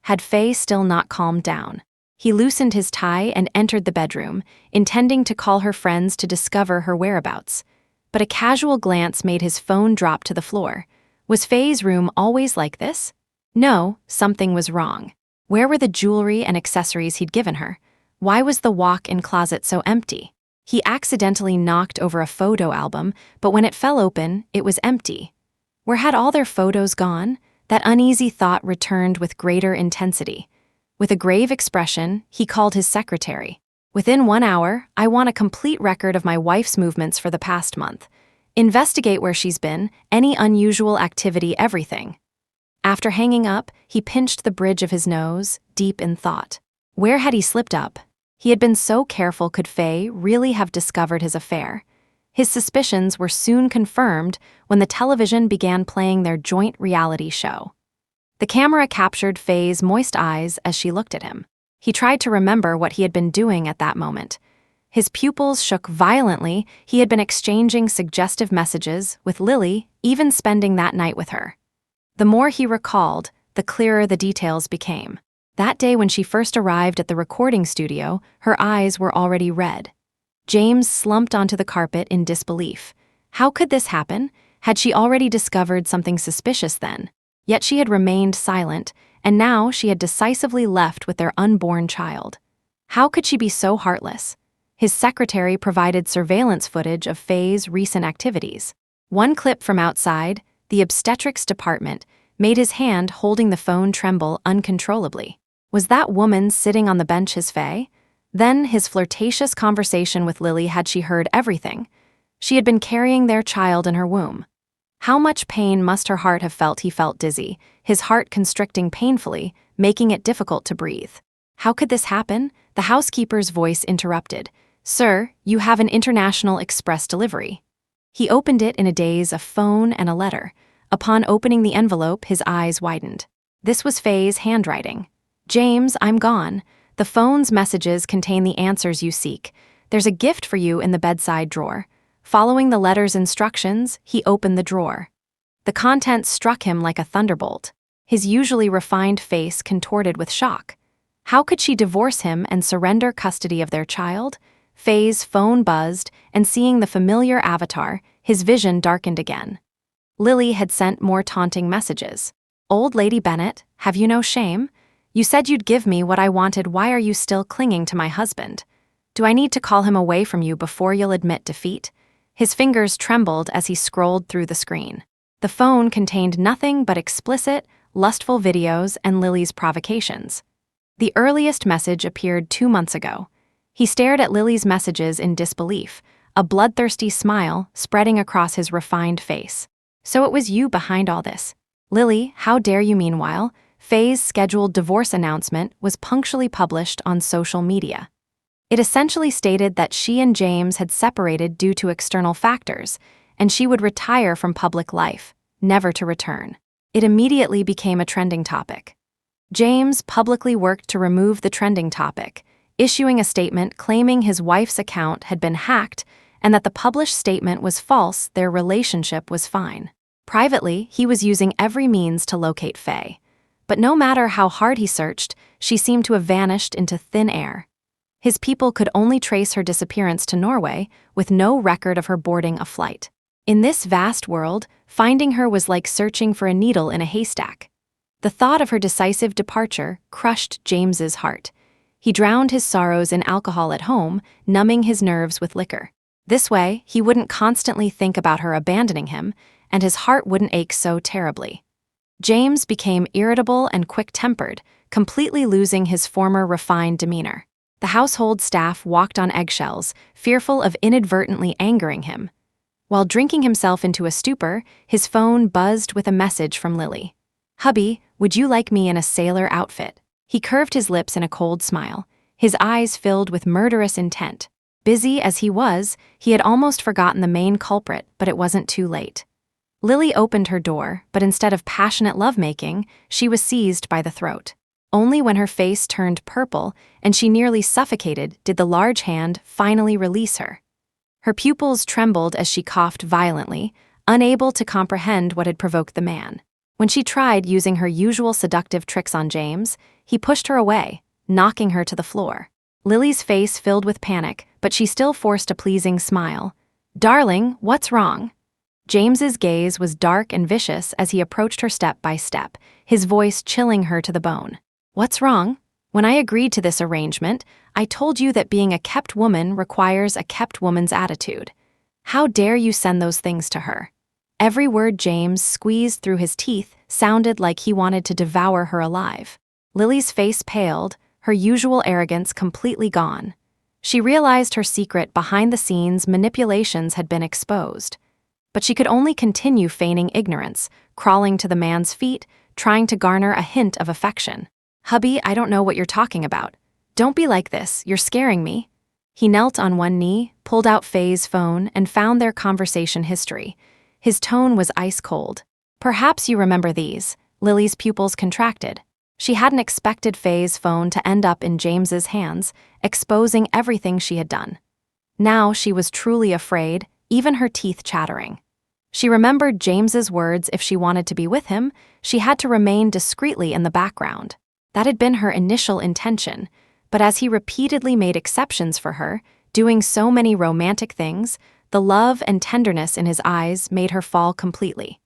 Had Faye still not calmed down? He loosened his tie and entered the bedroom, intending to call her friends to discover her whereabouts. But a casual glance made his phone drop to the floor. Was Faye's room always like this? No, something was wrong. Where were the jewelry and accessories he'd given her? Why was the walk-in closet so empty? He accidentally knocked over a photo album, but when it fell open, it was empty. Where had all their photos gone? That uneasy thought returned with greater intensity. With a grave expression, he called his secretary. "Within 1 hour, I want a complete record of my wife's movements for the past month. Investigate where she's been, any unusual activity, everything." After hanging up, he pinched the bridge of his nose, deep in thought. Where had he slipped up? He had been so careful. Could Faye really have discovered his affair? His suspicions were soon confirmed when the television began playing their joint reality show. The camera captured Faye's moist eyes as she looked at him. He tried to remember what he had been doing at that moment. His pupils shook violently. He had been exchanging suggestive messages with Lily, even spending that night with her. The more he recalled, the clearer the details became. That day when she first arrived at the recording studio, her eyes were already red. James slumped onto the carpet in disbelief. How could this happen? Had she already discovered something suspicious then? Yet she had remained silent, and now she had decisively left with their unborn child. How could she be so heartless? His secretary provided surveillance footage of Faye's recent activities. One clip from outside, the obstetrics department, made his hand holding the phone tremble uncontrollably. Was that woman sitting on the bench his Faye? Then his flirtatious conversation with Lily. Had she heard everything? She had been carrying their child in her womb. How much pain must her heart have felt? He felt dizzy, his heart constricting painfully, making it difficult to breathe. How could this happen? The housekeeper's voice interrupted. Sir, you have an international express delivery. He opened it in a daze, a phone and a letter. Upon opening the envelope, his eyes widened. This was Faye's handwriting. James, I'm gone. The phone's messages contain the answers you seek. There's a gift for you in the bedside drawer. Following the letter's instructions, he opened the drawer. The contents struck him like a thunderbolt. His usually refined face contorted with shock. How could she divorce him and surrender custody of their child? Faye's phone buzzed, and seeing the familiar avatar, his vision darkened again. Lily had sent more taunting messages. Old Lady Bennet, have you no shame? You said you'd give me what I wanted. Why are you still clinging to my husband? Do I need to call him away from you before you'll admit defeat? His fingers trembled as he scrolled through the screen. The phone contained nothing but explicit, lustful videos and Lily's provocations. The earliest message appeared 2 months ago. He stared at Lily's messages in disbelief, a bloodthirsty smile spreading across his refined face. So it was you behind all this. Lily, how dare you? Meanwhile, Faye's scheduled divorce announcement was punctually published on social media. It essentially stated that she and James had separated due to external factors, and she would retire from public life, never to return. It immediately became a trending topic. James publicly worked to remove the trending topic, issuing a statement claiming his wife's account had been hacked and that the published statement was false. Their relationship was fine. Privately, he was using every means to locate Faye. But no matter how hard he searched, she seemed to have vanished into thin air. His people could only trace her disappearance to Norway, with no record of her boarding a flight. In this vast world, finding her was like searching for a needle in a haystack. The thought of her decisive departure crushed James's heart. He drowned his sorrows in alcohol at home, numbing his nerves with liquor. This way, he wouldn't constantly think about her abandoning him, and his heart wouldn't ache so terribly. James became irritable and quick-tempered, completely losing his former refined demeanor. The household staff walked on eggshells, fearful of inadvertently angering him. While drinking himself into a stupor, his phone buzzed with a message from Lily. Hubby, would you like me in a sailor outfit? He curved his lips in a cold smile, his eyes filled with murderous intent. Busy as he was, he had almost forgotten the main culprit, but it wasn't too late. Lily opened her door, but instead of passionate lovemaking, she was seized by the throat. Only when her face turned purple and she nearly suffocated did the large hand finally release her. Her pupils trembled as she coughed violently, unable to comprehend what had provoked the man. When she tried using her usual seductive tricks on James, he pushed her away, knocking her to the floor. Lily's face filled with panic, but she still forced a pleasing smile. Darling, what's wrong? James's gaze was dark and vicious as he approached her step by step, his voice chilling her to the bone. What's wrong? When I agreed to this arrangement, I told you that being a kept woman requires a kept woman's attitude. How dare you send those things to her? Every word James squeezed through his teeth sounded like he wanted to devour her alive. Lily's face paled, her usual arrogance completely gone. She realized her secret behind-the-scenes manipulations had been exposed. But she could only continue feigning ignorance, crawling to the man's feet, trying to garner a hint of affection. Hubby, I don't know what you're talking about. Don't be like this, you're scaring me. He knelt on one knee, pulled out Faye's phone, and found their conversation history. His tone was ice cold. Perhaps you remember these. Lily's pupils contracted. She hadn't expected Faye's phone to end up in James's hands, exposing everything she had done. Now she was truly afraid, even her teeth chattering. She remembered James's words: if she wanted to be with him, she had to remain discreetly in the background. That had been her initial intention, but as he repeatedly made exceptions for her, doing so many romantic things, the love and tenderness in his eyes made her fall completely.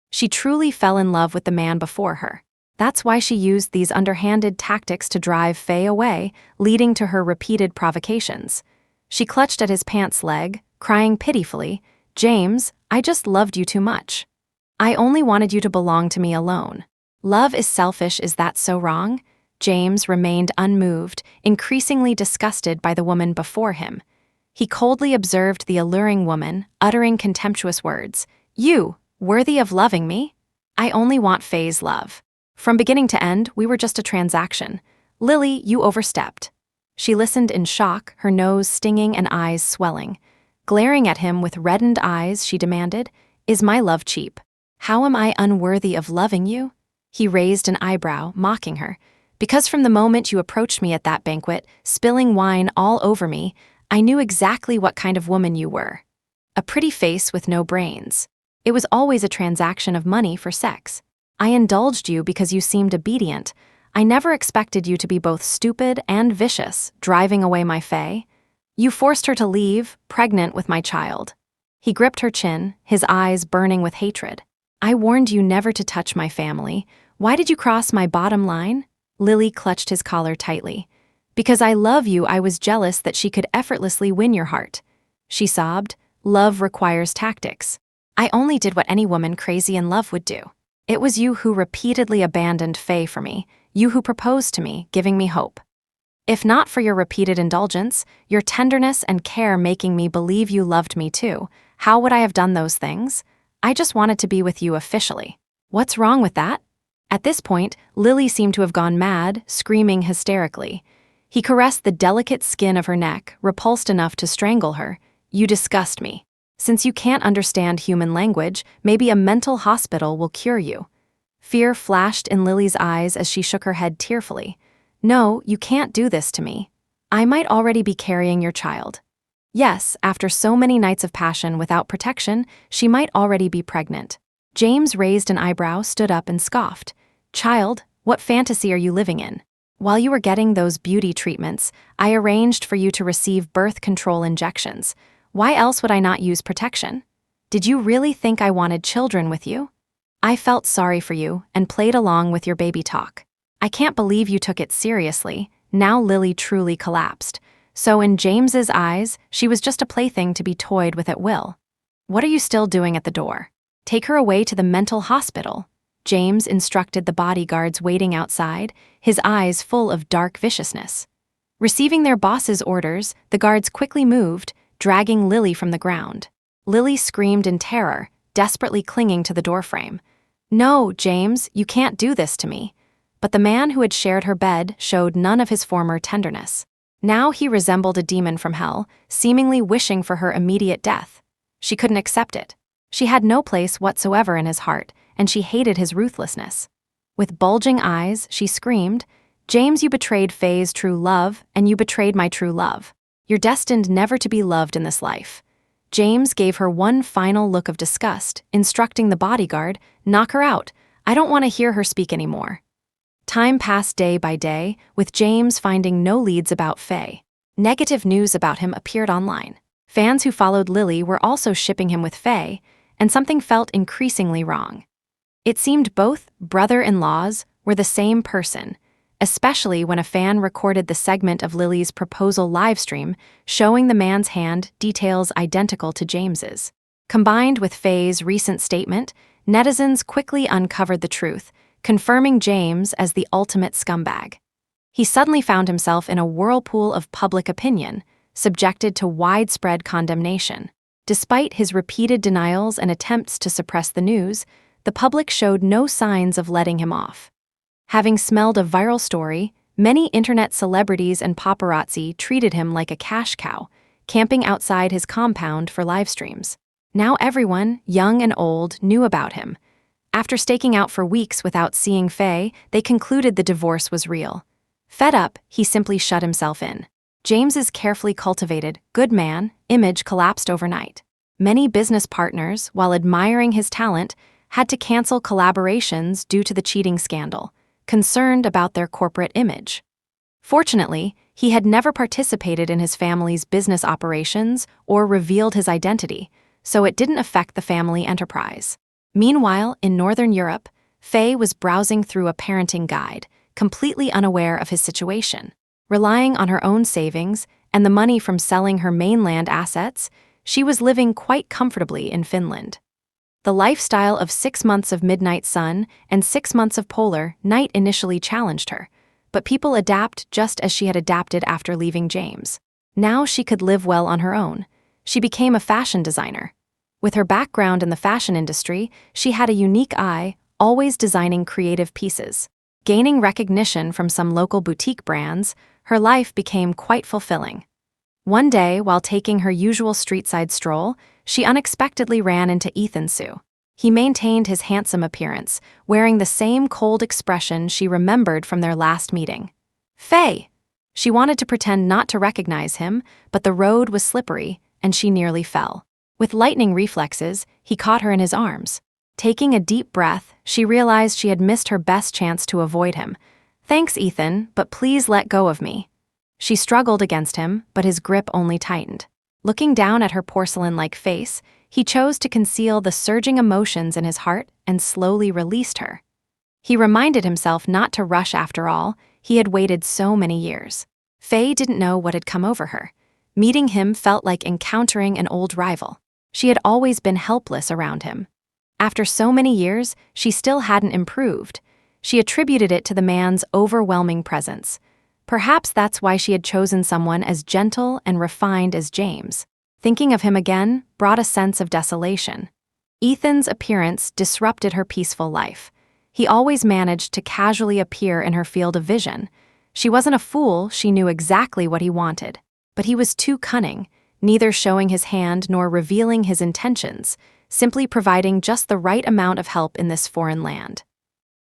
She truly fell in love with the man before her. That's why she used these underhanded tactics to drive Faye away, leading to her repeated provocations. She clutched at his pants leg, crying pitifully, James, I just loved you too much. I only wanted you to belong to me alone. Love is selfish, is that so wrong? James remained unmoved, increasingly disgusted by the woman before him. He coldly observed the alluring woman, uttering contemptuous words. You, Worthy of loving me? I only want Faye's love. From beginning to end, we were just a transaction. Lily, you overstepped. She listened in shock, her nose stinging and eyes swelling. Glaring at him with reddened eyes, she demanded, "Is my love cheap? How am I unworthy of loving you?" He raised an eyebrow, mocking her. "Because from the moment you approached me at that banquet, spilling wine all over me, I knew exactly what kind of woman you were. A pretty face with no brains. It was always a transaction of money for sex. I indulged you because you seemed obedient. I never expected you to be both stupid and vicious, driving away my Faye. You forced her to leave, pregnant with my child." He gripped her chin, his eyes burning with hatred. "I warned you never to touch my family. Why did you cross my bottom line?" Lily clutched his collar tightly. "Because I love you, I was jealous that she could effortlessly win your heart." She sobbed. "Love requires tactics. I only did what any woman crazy in love would do. It was you who repeatedly abandoned Faye for me, you who proposed to me, giving me hope. If not for your repeated indulgence, your tenderness and care making me believe you loved me too, how would I have done those things? I just wanted to be with you officially. What's wrong with that?" At this point, Lily seemed to have gone mad, screaming hysterically. He caressed the delicate skin of her neck, repulsed enough to strangle her. "You disgust me. Since you can't understand human language, maybe a mental hospital will cure you." Fear flashed in Lily's eyes as she shook her head tearfully. "No, you can't do this to me. I might already be carrying your child." Yes, after so many nights of passion without protection, she might already be pregnant. James raised an eyebrow, stood up and scoffed. "Child, what fantasy are you living in? While you were getting those beauty treatments, I arranged for you to receive birth control injections. Why else would I not use protection? Did you really think I wanted children with you? I felt sorry for you and played along with your baby talk. I can't believe you took it seriously." Now Lily truly collapsed. So in James's eyes, she was just a plaything to be toyed with at will. "What are you still doing at the door? Take her away to the mental hospital." James instructed the bodyguards waiting outside, his eyes full of dark viciousness. Receiving their boss's orders, the guards quickly moved, dragging Lily from the ground. Lily screamed in terror, desperately clinging to the doorframe. "No, James, you can't do this to me." But the man who had shared her bed showed none of his former tenderness. Now he resembled a demon from hell, seemingly wishing for her immediate death. She couldn't accept it. She had no place whatsoever in his heart, and she hated his ruthlessness. With bulging eyes, she screamed, "James, you betrayed Faye's true love, and you betrayed my true love. You're destined never to be loved in this life." James gave her one final look of disgust, instructing the bodyguard, "Knock her out. I don't want to hear her speak anymore." Time passed day by day, with James finding no leads about Faye. Negative news about him appeared online. Fans who followed Lily were also shipping him with Faye, and something felt increasingly wrong. It seemed both brother-in-laws were the same person, especially when a fan recorded the segment of Lily's proposal livestream showing the man's hand details identical to James's. Combined with Faye's recent statement, netizens quickly uncovered the truth, confirming James as the ultimate scumbag. He suddenly found himself in a whirlpool of public opinion, subjected to widespread condemnation. Despite his repeated denials and attempts to suppress the news, the public showed no signs of letting him off. Having smelled a viral story, many internet celebrities and paparazzi treated him like a cash cow, camping outside his compound for live streams. Now everyone, young and old, knew about him. After staking out for weeks without seeing Faye, they concluded the divorce was real. Fed up, he simply shut himself in. James's carefully cultivated, good man, image collapsed overnight. Many business partners, while admiring his talent, had to cancel collaborations due to the cheating scandal, concerned about their corporate image. Fortunately, he had never participated in his family's business operations or revealed his identity, so it didn't affect the family enterprise. Meanwhile, in Northern Europe, Faye was browsing through a parenting guide, completely unaware of his situation. Relying on her own savings and the money from selling her mainland assets, she was living quite comfortably in Finland. The lifestyle of 6 months of midnight sun and 6 months of polar night initially challenged her, but people adapt just as she had adapted after leaving James. Now she could live well on her own. She became a fashion designer. With her background in the fashion industry, she had a unique eye, always designing creative pieces. Gaining recognition from some local boutique brands, her life became quite fulfilling. One day, while taking her usual street-side stroll, she unexpectedly ran into Ethan Sue. He maintained his handsome appearance, wearing the same cold expression she remembered from their last meeting. "Faye!" She wanted to pretend not to recognize him, but the road was slippery, and she nearly fell. With lightning reflexes, he caught her in his arms. Taking a deep breath, she realized she had missed her best chance to avoid him. "Thanks, Ethan, but please let go of me." She struggled against him, but his grip only tightened. Looking down at her porcelain-like face, he chose to conceal the surging emotions in his heart and slowly released her. He reminded himself not to rush after all. He had waited so many years. Faye didn't know what had come over her. Meeting him felt like encountering an old rival. She had always been helpless around him. After so many years, she still hadn't improved. She attributed it to the man's overwhelming presence. Perhaps that's why she had chosen someone as gentle and refined as James. Thinking of him again brought a sense of desolation. Ethan's appearance disrupted her peaceful life. He always managed to casually appear in her field of vision. She wasn't a fool, she knew exactly what he wanted. But he was too cunning, neither showing his hand nor revealing his intentions, simply providing just the right amount of help in this foreign land.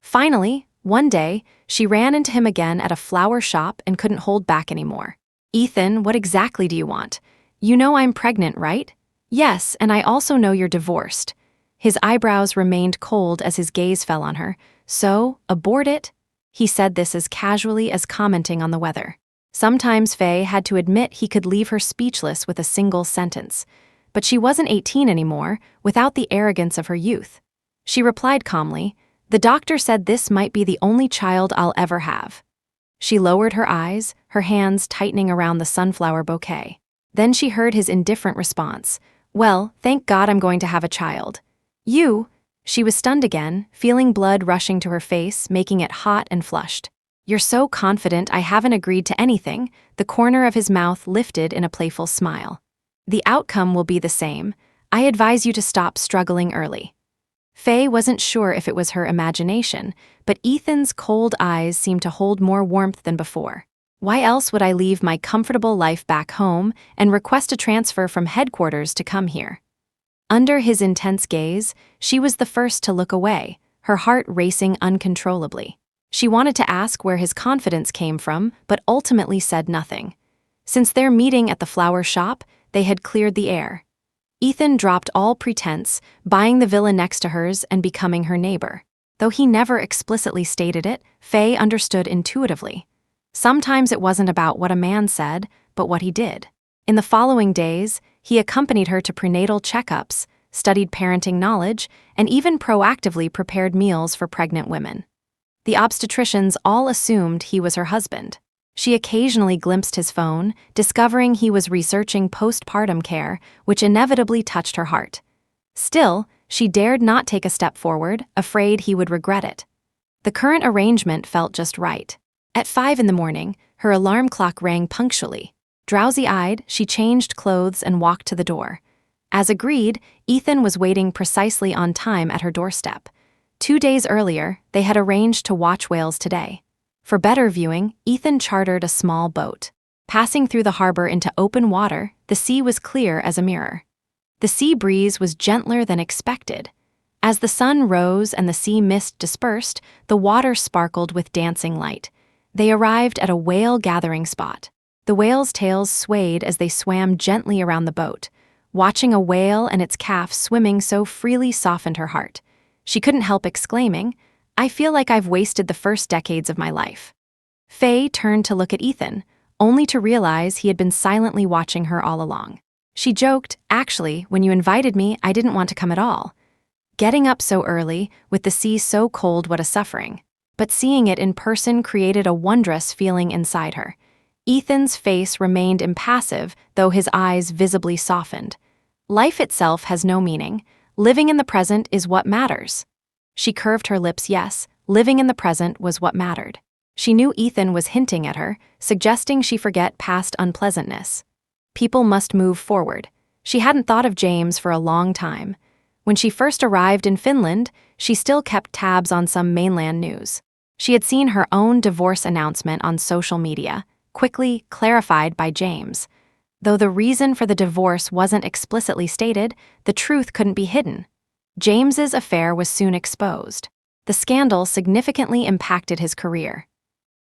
Finally, one day, she ran into him again at a flower shop and couldn't hold back anymore. "Ethan, what exactly do you want? You know I'm pregnant, right?" "Yes, and I also know you're divorced." His eyebrows remained cold as his gaze fell on her. "So, abort it?" He said this as casually as commenting on the weather. Sometimes Faye had to admit he could leave her speechless with a single sentence. But she wasn't 18 anymore, without the arrogance of her youth. She replied calmly, "The doctor said this might be the only child I'll ever have." She lowered her eyes, her hands tightening around the sunflower bouquet. Then she heard his indifferent response, "Well, thank God I'm going to have a child." "You?" She was stunned again, feeling blood rushing to her face, making it hot and flushed. "You're so confident I haven't agreed to anything." The corner of his mouth lifted in a playful smile. "The outcome will be the same. I advise you to stop struggling early." Faye wasn't sure if it was her imagination, but Ethan's cold eyes seemed to hold more warmth than before. "Why else would I leave my comfortable life back home and request a transfer from headquarters to come here?" Under his intense gaze, she was the first to look away, her heart racing uncontrollably. She wanted to ask where his confidence came from, but ultimately said nothing. Since their meeting at the flower shop, they had cleared the air. Ethan dropped all pretense, buying the villa next to hers and becoming her neighbor. Though he never explicitly stated it, Faye understood intuitively. Sometimes it wasn't about what a man said, but what he did. In the following days, he accompanied her to prenatal checkups, studied parenting knowledge, and even proactively prepared meals for pregnant women. The obstetricians all assumed he was her husband. She occasionally glimpsed his phone, discovering he was researching postpartum care, which inevitably touched her heart. Still, she dared not take a step forward, afraid he would regret it. The current arrangement felt just right. At 5 in the morning, her alarm clock rang punctually. Drowsy-eyed, she changed clothes and walked to the door. As agreed, Ethan was waiting precisely on time at her doorstep. 2 days earlier, they had arranged to watch whales today. For better viewing, Ethan chartered a small boat. Passing through the harbor into open water, the sea was clear as a mirror. The sea breeze was gentler than expected. As the sun rose and the sea mist dispersed, the water sparkled with dancing light. They arrived at a whale gathering spot. The whales' tails swayed as they swam gently around the boat. Watching a whale and its calf swimming so freely softened her heart. She couldn't help exclaiming, "I feel like I've wasted the first decades of my life." Faye turned to look at Ethan, only to realize he had been silently watching her all along. She joked, "Actually, when you invited me, I didn't want to come at all." Getting up so early, with the sea so cold, what a suffering. But seeing it in person created a wondrous feeling inside her. Ethan's face remained impassive, though his eyes visibly softened. Life itself has no meaning. Living in the present is what matters. She curved her lips. Yes, living in the present was what mattered. She knew Ethan was hinting at her, suggesting she forget past unpleasantness. People must move forward. She hadn't thought of James for a long time. When she first arrived in Finland, she still kept tabs on some mainland news. She had seen her own divorce announcement on social media, quickly clarified by James. Though the reason for the divorce wasn't explicitly stated, the truth couldn't be hidden. James's affair was soon exposed. The scandal significantly impacted his career.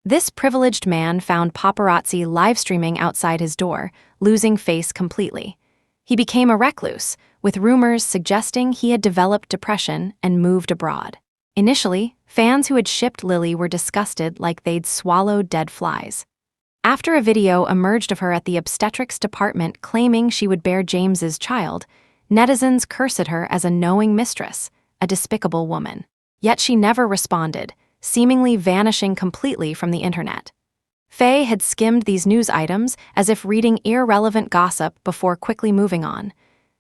This privileged man found paparazzi live-streaming outside his door, losing face completely. He became a recluse, with rumors suggesting he had developed depression and moved abroad. Initially, fans who had shipped Lily were disgusted like they'd swallowed dead flies. After a video emerged of her at the obstetrics department claiming she would bear James's child, netizens cursed her as a knowing mistress, a despicable woman. Yet she never responded, seemingly vanishing completely from the internet. Faye had skimmed these news items as if reading irrelevant gossip before quickly moving on.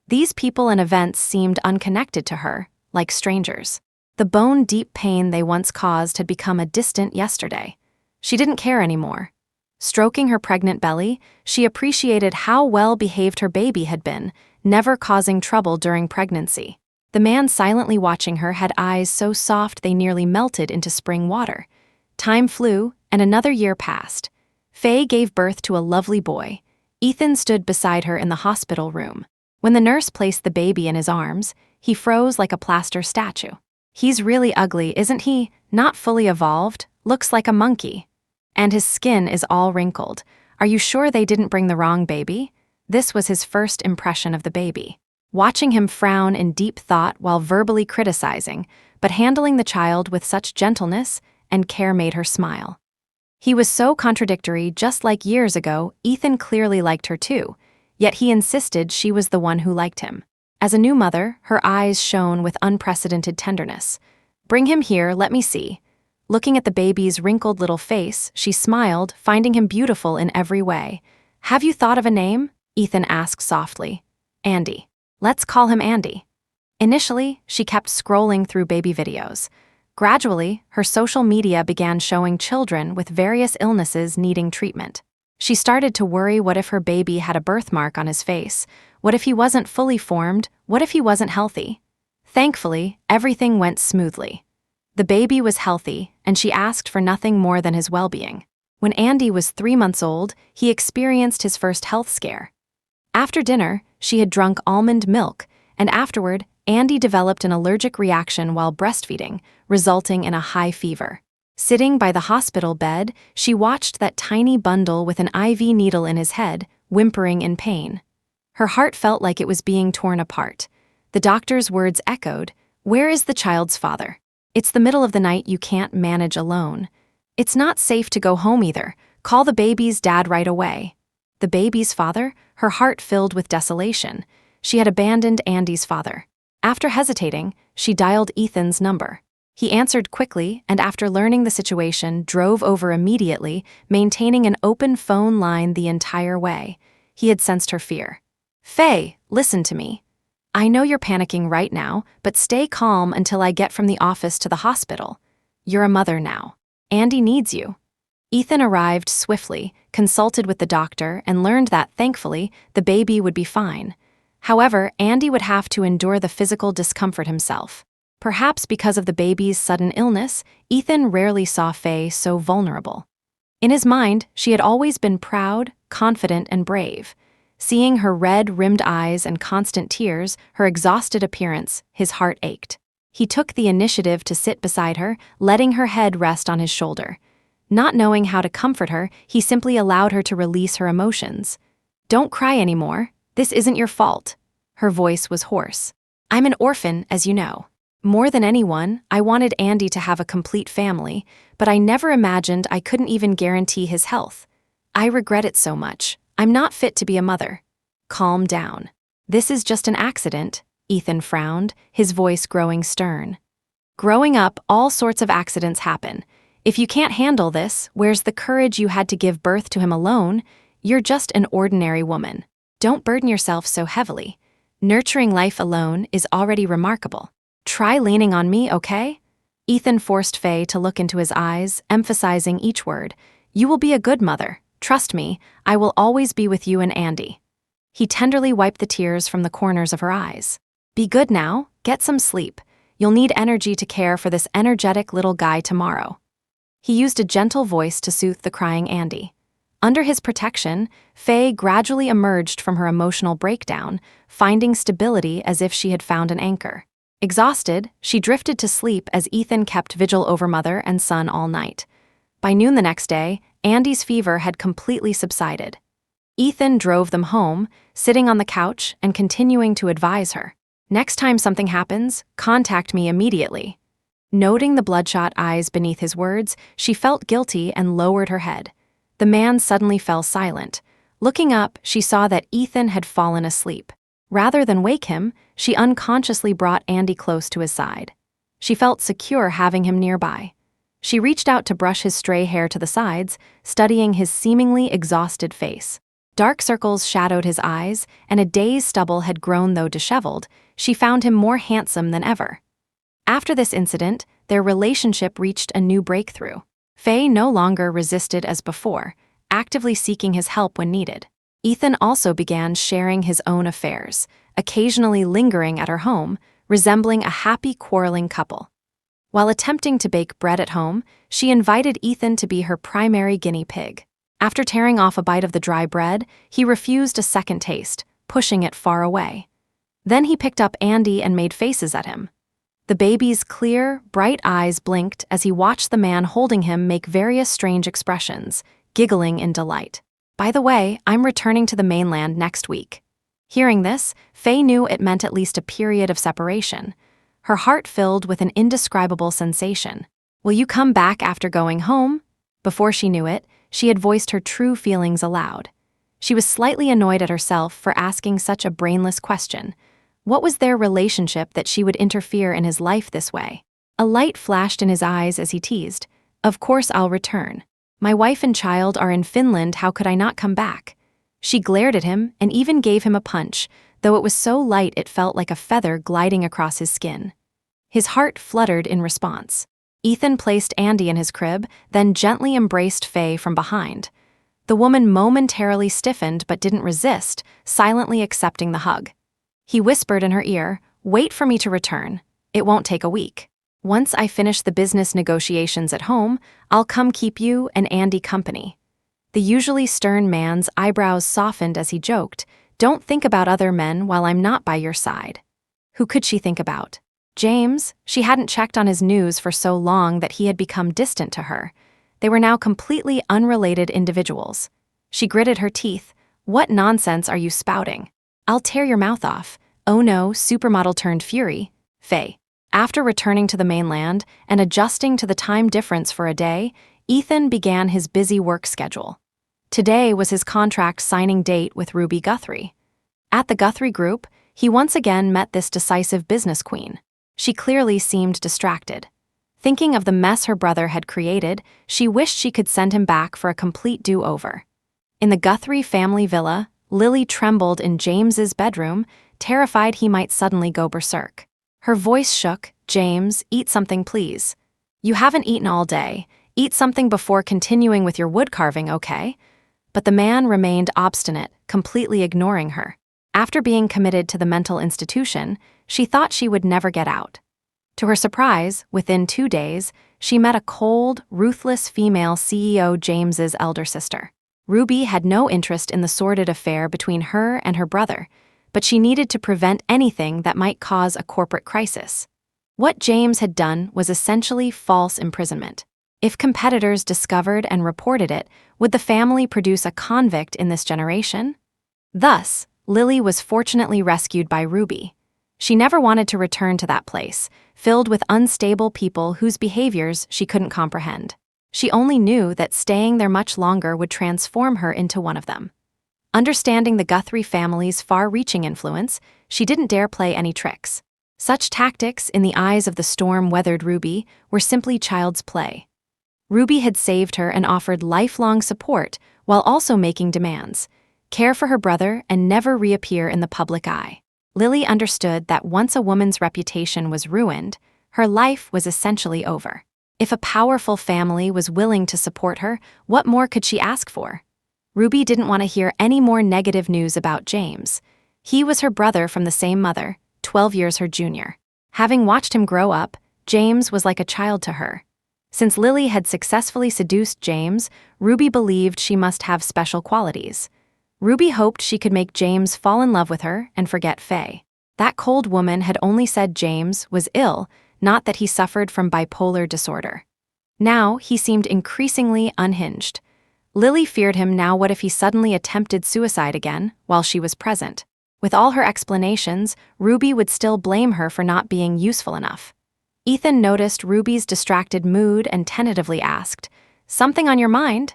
These people and events seemed unconnected to her, like strangers. The bone-deep pain they once caused had become a distant yesterday. She didn't care anymore. Stroking her pregnant belly, she appreciated how well-behaved her baby had been, never causing trouble during pregnancy. The man silently watching her had eyes so soft they nearly melted into spring water. Time flew, and another year passed. Faye gave birth to a lovely boy. Ethan stood beside her in the hospital room. When the nurse placed the baby in his arms, he froze like a plaster statue. "He's really ugly, isn't he? Not fully evolved, looks like a monkey. And his skin is all wrinkled. Are you sure they didn't bring the wrong baby?" This was his first impression of the baby. Watching him frown in deep thought while verbally criticizing, but handling the child with such gentleness and care made her smile. He was so contradictory. Just like years ago, Ethan clearly liked her too, yet he insisted she was the one who liked him. As a new mother, her eyes shone with unprecedented tenderness. "Bring him here, let me see." Looking at the baby's wrinkled little face, she smiled, finding him beautiful in every way. "Have you thought of a name?" Ethan asked softly. "Andy. Let's call him Andy." Initially, she kept scrolling through baby videos. Gradually, her social media began showing children with various illnesses needing treatment. She started to worry, what if her baby had a birthmark on his face? What if he wasn't fully formed? What if he wasn't healthy? Thankfully, everything went smoothly. The baby was healthy, and she asked for nothing more than his well-being. When Andy was 3 months old, he experienced his first health scare. After dinner, she had drunk almond milk, and afterward, Andy developed an allergic reaction while breastfeeding, resulting in a high fever. Sitting by the hospital bed, she watched that tiny bundle with an IV needle in his head, whimpering in pain. Her heart felt like it was being torn apart. The doctor's words echoed, "Where is the child's father? It's the middle of the night, you can't manage alone. It's not safe to go home either. Call the baby's dad right away." The baby's father? Her heart filled with desolation. She had abandoned Andy's father. After hesitating, she dialed Ethan's number. He answered quickly, and after learning the situation, drove over immediately, maintaining an open phone line the entire way. He had sensed her fear. "Faye, listen to me. I know you're panicking right now, but stay calm until I get from the office to the hospital. You're a mother now. Andy needs you." Ethan arrived swiftly, consulted with the doctor, and learned that, thankfully, the baby would be fine. However, Andy would have to endure the physical discomfort himself. Perhaps because of the baby's sudden illness, Ethan rarely saw Faye so vulnerable. In his mind, she had always been proud, confident, and brave. Seeing her red-rimmed eyes and constant tears, her exhausted appearance, his heart ached. He took the initiative to sit beside her, letting her head rest on his shoulder. Not knowing how to comfort her, he simply allowed her to release her emotions. "Don't cry anymore. This isn't your fault." Her voice was hoarse. "I'm an orphan, as you know. More than anyone, I wanted Andy to have a complete family, but I never imagined I couldn't even guarantee his health. I regret it so much. I'm not fit to be a mother." "Calm down. This is just an accident," Ethan frowned, his voice growing stern. "Growing up, all sorts of accidents happen. If you can't handle this, where's the courage you had to give birth to him alone? You're just an ordinary woman. Don't burden yourself so heavily. Nurturing life alone is already remarkable. Try leaning on me, okay?" Ethan forced Faye to look into his eyes, emphasizing each word. "You will be a good mother. Trust me, I will always be with you and Andy." He tenderly wiped the tears from the corners of her eyes. "Be good now, get some sleep. You'll need energy to care for this energetic little guy tomorrow." He used a gentle voice to soothe the crying Andy. Under his protection, Faye gradually emerged from her emotional breakdown, finding stability as if she had found an anchor. Exhausted, she drifted to sleep as Ethan kept vigil over mother and son all night. By noon the next day, Andy's fever had completely subsided. Ethan drove them home, sitting on the couch and continuing to advise her. "Next time something happens, contact me immediately." Noting the bloodshot eyes beneath his words, she felt guilty and lowered her head. The man suddenly fell silent. Looking up, she saw that Ethan had fallen asleep. Rather than wake him, she unconsciously brought Andy close to his side. She felt secure having him nearby. She reached out to brush his stray hair to the sides, studying his seemingly exhausted face. Dark circles shadowed his eyes, and a day's stubble had grown though disheveled. She found him more handsome than ever. After this incident, their relationship reached a new breakthrough. Faye no longer resisted as before, actively seeking his help when needed. Ethan also began sharing his own affairs, occasionally lingering at her home, resembling a happy quarreling couple. While attempting to bake bread at home, she invited Ethan to be her primary guinea pig. After tearing off a bite of the dry bread, he refused a second taste, pushing it far away. Then he picked up Andy and made faces at him. The baby's clear, bright eyes blinked as he watched the man holding him make various strange expressions, giggling in delight. "By the way, I'm returning to the mainland next week." Hearing this, Faye knew it meant at least a period of separation. Her heart filled with an indescribable sensation. "Will you come back after going home?" Before she knew it, she had voiced her true feelings aloud. She was slightly annoyed at herself for asking such a brainless question. What was their relationship that she would interfere in his life this way? A light flashed in his eyes as he teased. "Of course I'll return. My wife and child are in Finland, how could I not come back?" She glared at him and even gave him a punch, though it was so light it felt like a feather gliding across his skin. His heart fluttered in response. Ethan placed Andy in his crib, then gently embraced Faye from behind. The woman momentarily stiffened but didn't resist, silently accepting the hug. He whispered in her ear, "Wait for me to return. It won't take a week. Once I finish the business negotiations at home, I'll come keep you and Andy company." The usually stern man's eyebrows softened as he joked, "Don't think about other men while I'm not by your side." Who could she think about? James? She hadn't checked on his news for so long that he had become distant to her. They were now completely unrelated individuals. She gritted her teeth. "What nonsense are you spouting? I'll tear your mouth off." "Oh no," supermodel turned fury. Faye. After returning to the mainland and adjusting to the time difference for a day, Ethan began his busy work schedule. Today was his contract signing date with Ruby Guthrie. At the Guthrie Group, he once again met this decisive business queen. She clearly seemed distracted. Thinking of the mess her brother had created, she wished she could send him back for a complete do-over. In the Guthrie family villa, Lily trembled in James's bedroom, terrified he might suddenly go berserk. Her voice shook. "James, eat something please. You haven't eaten all day. Eat something before continuing with your wood carving, okay?" But the man remained obstinate, completely ignoring her. After being committed to the mental institution, she thought she would never get out. To her surprise, within 2 days, she met a cold, ruthless female CEO, James's elder sister. Ruby had no interest in the sordid affair between her and her brother, but she needed to prevent anything that might cause a corporate crisis. What James had done was essentially false imprisonment. If competitors discovered and reported it, would the family produce a convict in this generation? Thus, Lily was fortunately rescued by Ruby. She never wanted to return to that place, filled with unstable people whose behaviors she couldn't comprehend. She only knew that staying there much longer would transform her into one of them. Understanding the Guthrie family's far-reaching influence, she didn't dare play any tricks. Such tactics, in the eyes of the storm-weathered Ruby, were simply child's play. Ruby had saved her and offered lifelong support while also making demands: care for her brother and never reappear in the public eye. Lily understood that once a woman's reputation was ruined, her life was essentially over. If a powerful family was willing to support her, what more could she ask for? Ruby didn't want to hear any more negative news about James. He was her brother from the same mother, 12 years her junior. Having watched him grow up, James was like a child to her. Since Lily had successfully seduced James, Ruby believed she must have special qualities. Ruby hoped she could make James fall in love with her and forget Faye. That cold woman had only said James was ill, not that he suffered from bipolar disorder. Now he seemed increasingly unhinged. Lily feared him. Now what if he suddenly attempted suicide again while she was present? With all her explanations, Ruby would still blame her for not being useful enough. Ethan noticed Ruby's distracted mood and tentatively asked, "Something on your mind?"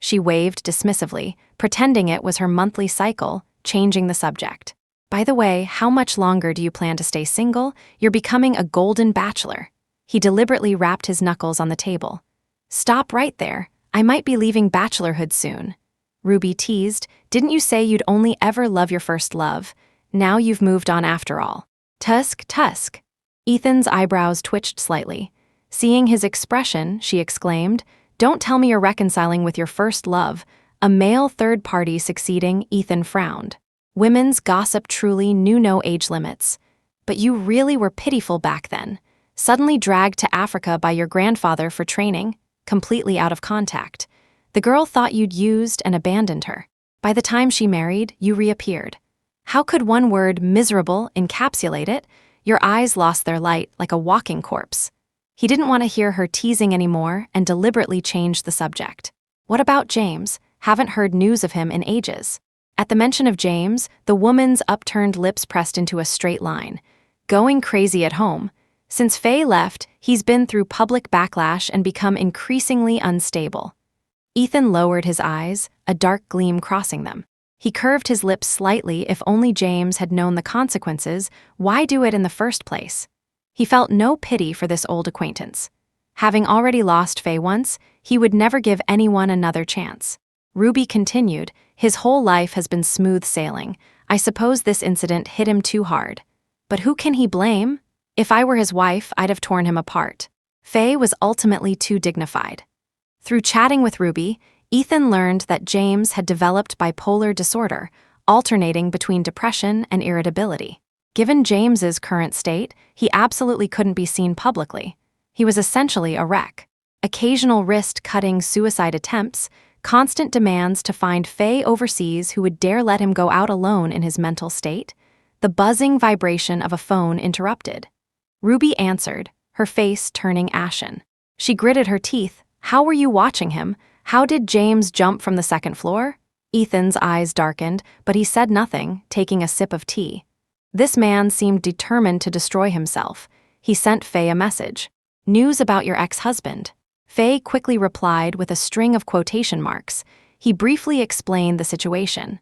She waved dismissively, pretending it was her monthly cycle, changing the subject. "By the way, how much longer do you plan to stay single? You're becoming a golden bachelor." He deliberately rapped his knuckles on the table. "Stop right there. I might be leaving bachelorhood soon." Ruby teased, "Didn't you say you'd only ever love your first love? Now you've moved on after all." Tusk. Ethan's eyebrows twitched slightly. Seeing his expression, she exclaimed, "Don't tell me you're reconciling with your first love." A male third party succeeding, Ethan frowned. Women's gossip truly knew no age limits. "But you really were pitiful back then. Suddenly dragged to Africa by your grandfather for training, completely out of contact. The girl thought you'd used and abandoned her. By the time she married, you reappeared. How could one word, miserable, encapsulate it? Your eyes lost their light like a walking corpse." He didn't want to hear her teasing anymore and deliberately changed the subject. "What about James? Haven't heard news of him in ages." At the mention of James, the woman's upturned lips pressed into a straight line. "Going crazy at home. Since Faye left, he's been through public backlash and become increasingly unstable." Ethan lowered his eyes, a dark gleam crossing them. He curved his lips slightly. If only James had known the consequences, why do it in the first place? He felt no pity for this old acquaintance. Having already lost Faye once, he would never give anyone another chance. Ruby continued, "His whole life has been smooth sailing. I suppose this incident hit him too hard. But who can he blame? If I were his wife, I'd have torn him apart." Faye was ultimately too dignified. Through chatting with Ruby, Ethan learned that James had developed bipolar disorder, alternating between depression and irritability. Given James's current state, he absolutely couldn't be seen publicly. He was essentially a wreck. Occasional wrist-cutting suicide attempts, constant demands to find Faye overseas who would dare let him go out alone in his mental state. The buzzing vibration of a phone interrupted. Ruby answered, her face turning ashen. She gritted her teeth. "How were you watching him? How did James jump from the second floor?" Ethan's eyes darkened, but he said nothing, taking a sip of tea. This man seemed determined to destroy himself. He sent Faye a message. "News about your ex-husband." Faye quickly replied with a string of quotation marks. He briefly explained the situation.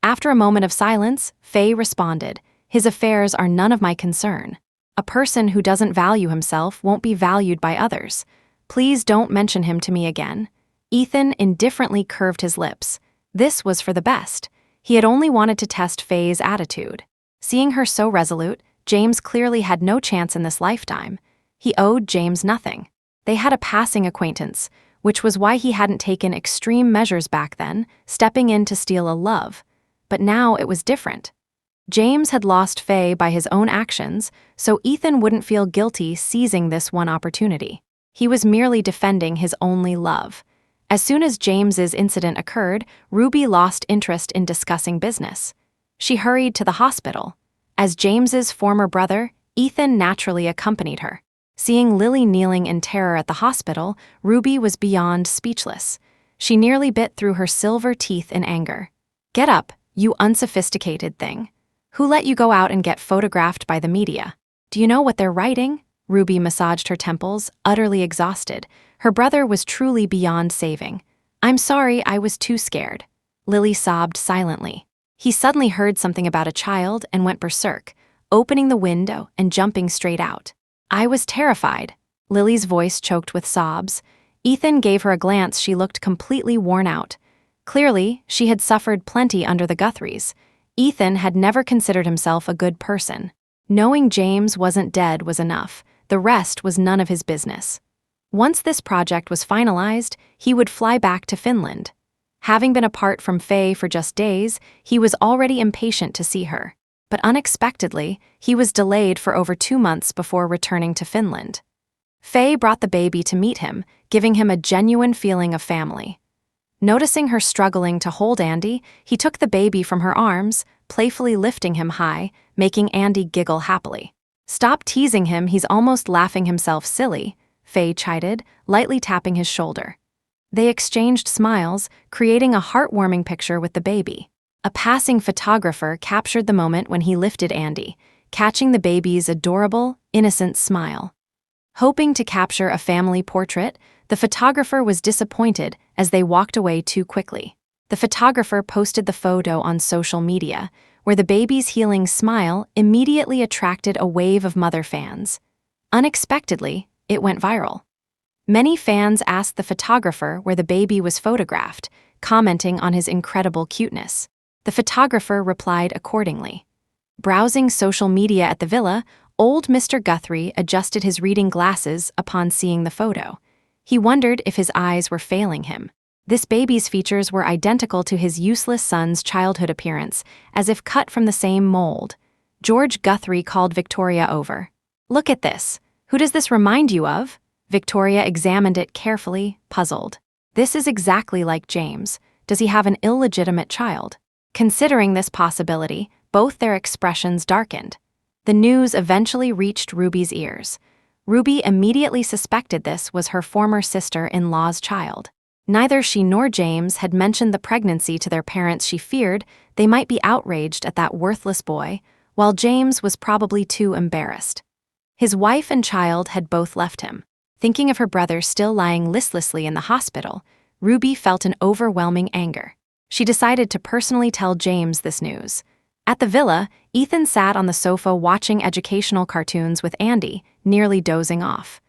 After a moment of silence, Faye responded, "His affairs are none of my concern. A person who doesn't value himself won't be valued by others. Please don't mention him to me again." Ethan indifferently curved his lips. This was for the best. He had only wanted to test Faye's attitude. Seeing her so resolute, James clearly had no chance in this lifetime. He owed James nothing. They had a passing acquaintance, which was why he hadn't taken extreme measures back then, stepping in to steal a love. But now it was different. James had lost Faye by his own actions, so Ethan wouldn't feel guilty seizing this one opportunity. He was merely defending his only love. As soon as James's incident occurred, Ruby lost interest in discussing business. She hurried to the hospital. As James's former brother, Ethan naturally accompanied her. Seeing Lily kneeling in terror at the hospital, Ruby was beyond speechless. She nearly bit through her silver teeth in anger. "Get up, you unsophisticated thing. Who let you go out and get photographed by the media? Do you know what they're writing?" Ruby massaged her temples, utterly exhausted. Her brother was truly beyond saving. "I'm sorry, I was too scared." Lily sobbed silently. He suddenly heard something about a child and went berserk, opening the window and jumping straight out. "I was terrified." Lily's voice choked with sobs. Ethan gave her a glance. She looked completely worn out. Clearly, she had suffered plenty under the Guthries. Ethan had never considered himself a good person. Knowing James wasn't dead was enough. The rest was none of his business. Once this project was finalized, he would fly back to Finland. Having been apart from Faye for just days, he was already impatient to see her. But unexpectedly, he was delayed for over 2 months before returning to Finland. Faye brought the baby to meet him, giving him a genuine feeling of family. Noticing her struggling to hold Andy, he took the baby from her arms, playfully lifting him high, making Andy giggle happily. "Stop teasing him, he's almost laughing himself silly," Faye chided, lightly tapping his shoulder. They exchanged smiles, creating a heartwarming picture with the baby. A passing photographer captured the moment when he lifted Andy, catching the baby's adorable, innocent smile. Hoping to capture a family portrait, the photographer was disappointed as they walked away too quickly. The photographer posted the photo on social media, where the baby's healing smile immediately attracted a wave of mother fans. Unexpectedly, it went viral. Many fans asked the photographer where the baby was photographed, commenting on his incredible cuteness. The photographer replied accordingly. Browsing social media at the villa, old Mr. Guthrie adjusted his reading glasses upon seeing the photo. He wondered if his eyes were failing him. This baby's features were identical to his useless son's childhood appearance, as if cut from the same mold. George Guthrie called Victoria over. "Look at this. Who does this remind you of?" Victoria examined it carefully, puzzled. "This is exactly like James. Does he have an illegitimate child?" Considering this possibility, both their expressions darkened. The news eventually reached Ruby's ears. Ruby immediately suspected this was her former sister-in-law's child. Neither she nor James had mentioned the pregnancy to their parents. She feared they might be outraged at that worthless boy, while James was probably too embarrassed. His wife and child had both left him. Thinking of her brother still lying listlessly in the hospital, Ruby felt an overwhelming anger. She decided to personally tell James this news. At the villa, Ethan sat on the sofa watching educational cartoons with Andy, nearly dozing off.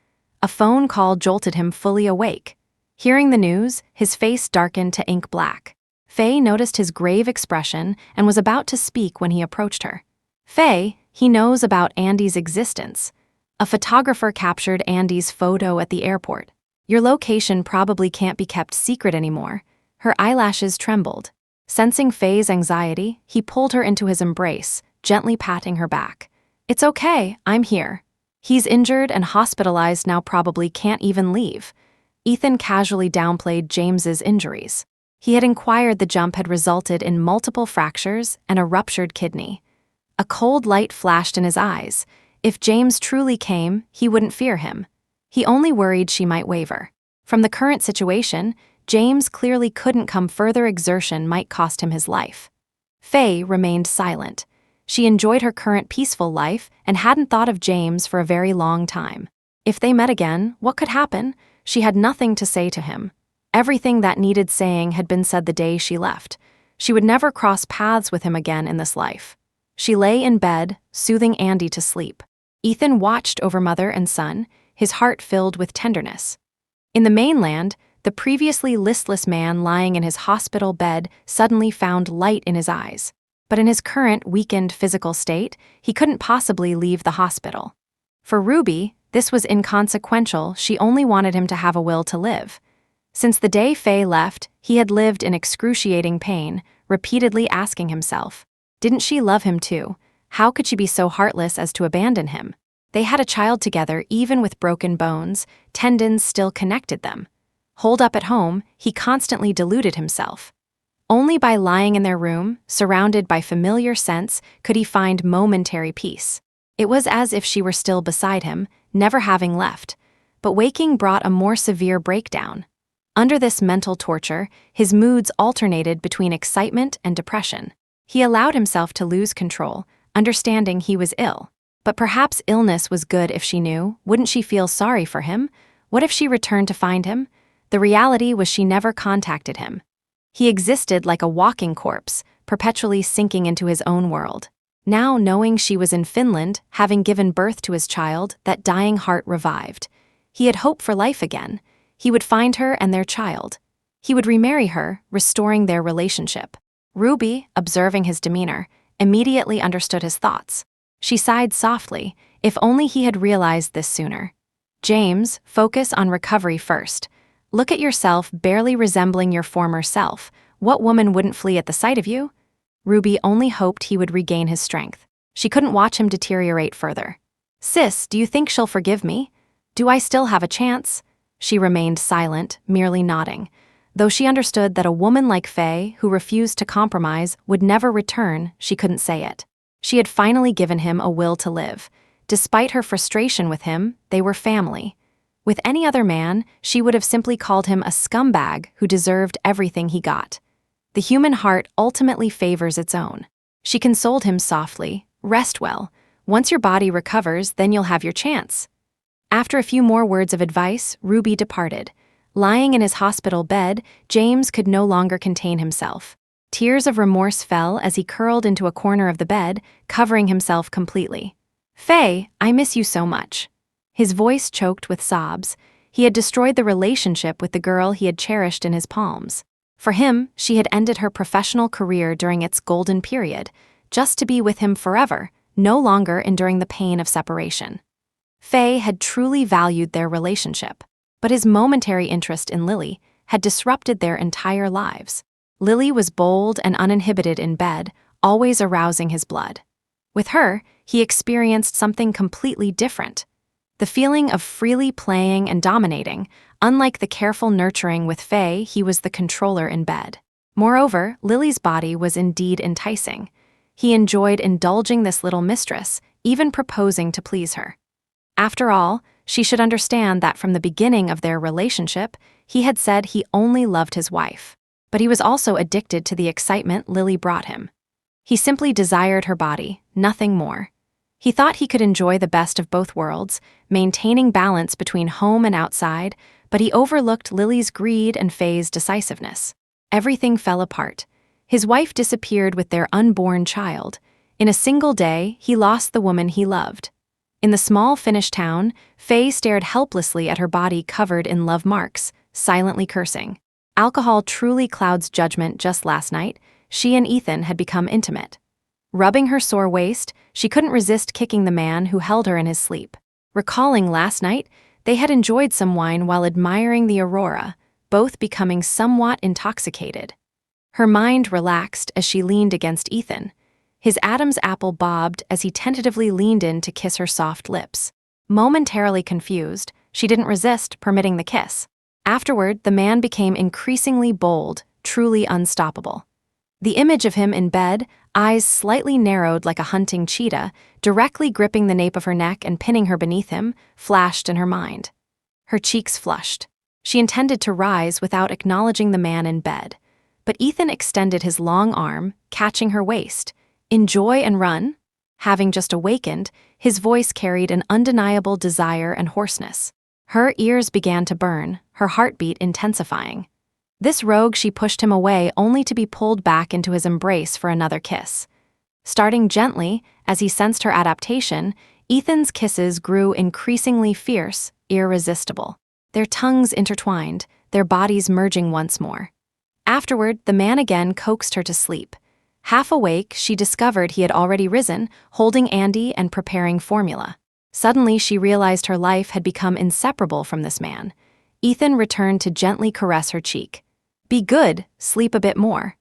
A phone call jolted him fully awake. Hearing the news, his face darkened to ink black. Faye noticed his grave expression and was about to speak when he approached her. "Faye, he knows about Andy's existence. A photographer captured Andy's photo at the airport. Your location probably can't be kept secret anymore." Her eyelashes trembled. Sensing Faye's anxiety, he pulled her into his embrace, gently patting her back. "It's okay, I'm here. He's injured and hospitalized now, probably can't even leave." Ethan casually downplayed James's injuries. He had inquired the jump had resulted in multiple fractures and a ruptured kidney. A cold light flashed in his eyes. If James truly came, he wouldn't fear him. He only worried she might waver. From the current situation, James clearly couldn't come. Further exertion might cost him his life. Faye remained silent. She enjoyed her current peaceful life and hadn't thought of James for a very long time. If they met again, what could happen? She had nothing to say to him. Everything that needed saying had been said the day she left. She would never cross paths with him again in this life. She lay in bed, soothing Andy to sleep. Ethan watched over mother and son, his heart filled with tenderness. In the mainland, the previously listless man lying in his hospital bed suddenly found light in his eyes. But in his current weakened physical state, he couldn't possibly leave the hospital. For Ruby, this was inconsequential. She only wanted him to have a will to live. Since the day Faye left, he had lived in excruciating pain, repeatedly asking himself, didn't she love him too? How could she be so heartless as to abandon him? They had a child together, even with broken bones, tendons still connected them. Holed up at home, he constantly deluded himself. Only by lying in their room, surrounded by familiar scents, could he find momentary peace. It was as if she were still beside him, never having left. But waking brought a more severe breakdown. Under this mental torture, his moods alternated between excitement and depression. He allowed himself to lose control, understanding he was ill. But perhaps illness was good if she knew. Wouldn't she feel sorry for him? What if she returned to find him? The reality was she never contacted him. He existed like a walking corpse, perpetually sinking into his own world. Now, knowing she was in Finland, having given birth to his child, that dying heart revived. He had hope for life again. He would find her and their child. He would remarry her, restoring their relationship. Ruby, observing his demeanor, immediately understood his thoughts. She sighed softly. If only he had realized this sooner. James, focus on recovery first. Look at yourself, barely resembling your former self. What woman wouldn't flee at the sight of you? Ruby only hoped he would regain his strength. She couldn't watch him deteriorate further. Sis, do you think she'll forgive me? Do I still have a chance? She remained silent, merely nodding. Though she understood that a woman like Faye, who refused to compromise, would never return, she couldn't say it. She had finally given him a will to live. Despite her frustration with him, they were family. With any other man, she would have simply called him a scumbag who deserved everything he got. The human heart ultimately favors its own. She consoled him softly. Rest well. Once your body recovers, then you'll have your chance. After a few more words of advice, Ruby departed. Lying in his hospital bed, James could no longer contain himself. Tears of remorse fell as he curled into a corner of the bed, covering himself completely. Faye, I miss you so much. His voice choked with sobs. He had destroyed the relationship with the girl he had cherished in his palms. For him, she had ended her professional career during its golden period, just to be with him forever, no longer enduring the pain of separation. Faye had truly valued their relationship, but his momentary interest in Lily had disrupted their entire lives. Lily was bold and uninhibited in bed, always arousing his blood. With her, he experienced something completely different. The feeling of freely playing and dominating. Unlike the careful nurturing with Faye, he was the controller in bed. Moreover, Lily's body was indeed enticing. He enjoyed indulging this little mistress, even proposing to please her. After all, she should understand that from the beginning of their relationship, he had said he only loved his wife. But he was also addicted to the excitement Lily brought him. He simply desired her body, nothing more. He thought he could enjoy the best of both worlds, maintaining balance between home and outside, but he overlooked Lily's greed and Faye's decisiveness. Everything fell apart. His wife disappeared with their unborn child. In a single day, he lost the woman he loved. In the small Finnish town, Faye stared helplessly at her body covered in love marks, silently cursing. Alcohol truly clouds judgment. Just last night, she and Ethan had become intimate. Rubbing her sore waist, she couldn't resist kicking the man who held her in his sleep. Recalling last night, they had enjoyed some wine while admiring the aurora, both becoming somewhat intoxicated. Her mind relaxed as she leaned against Ethan. His Adam's apple bobbed as he tentatively leaned in to kiss her soft lips. Momentarily confused, she didn't resist permitting the kiss. Afterward, the man became increasingly bold, truly unstoppable. The image of him in bed, eyes slightly narrowed like a hunting cheetah, directly gripping the nape of her neck and pinning her beneath him, flashed in her mind. Her cheeks flushed. She intended to rise without acknowledging the man in bed. But Ethan extended his long arm, catching her waist. Enjoy and run? Having just awakened, his voice carried an undeniable desire and hoarseness. Her ears began to burn, her heartbeat intensifying. This rogue, she pushed him away only to be pulled back into his embrace for another kiss. Starting gently, as he sensed her adaptation, Ethan's kisses grew increasingly fierce, irresistible. Their tongues intertwined, their bodies merging once more. Afterward, the man again coaxed her to sleep. Half awake, she discovered he had already risen, holding Andy and preparing formula. Suddenly, she realized her life had become inseparable from this man. Ethan returned to gently caress her cheek. Be good, sleep a bit more.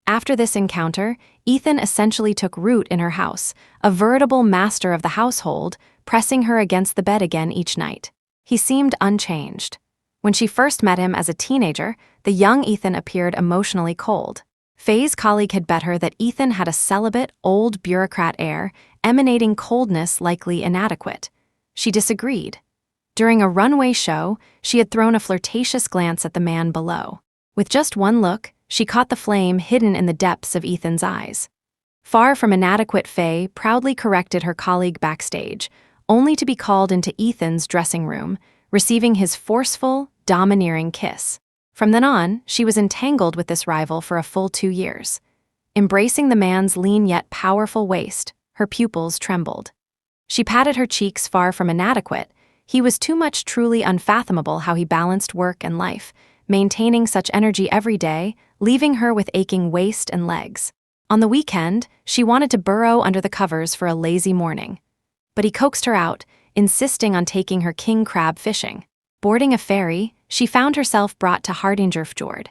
After this encounter, Ethan essentially took root in her house, a veritable master of the household, pressing her against the bed again each night. He seemed unchanged. When she first met him as a teenager, the young Ethan appeared emotionally cold. Faye's colleague had bet her that Ethan had a celibate, old bureaucrat air, emanating coldness likely inadequate. She disagreed. During a runway show, she had thrown a flirtatious glance at the man below. With just one look, she caught the flame hidden in the depths of Ethan's eyes. Far from inadequate, Faye proudly corrected her colleague backstage, only to be called into Ethan's dressing room, receiving his forceful, domineering kiss. From then on, she was entangled with this rival for a full 2 years. Embracing the man's lean yet powerful waist, her pupils trembled. She patted her cheeks. Far from inadequate, he was too much. Truly unfathomable how he balanced work and life, maintaining such energy every day, leaving her with aching waist and legs. On the weekend, she wanted to burrow under the covers for a lazy morning. But he coaxed her out, insisting on taking her king crab fishing. Boarding a ferry, she found herself brought to Hardingerfjord.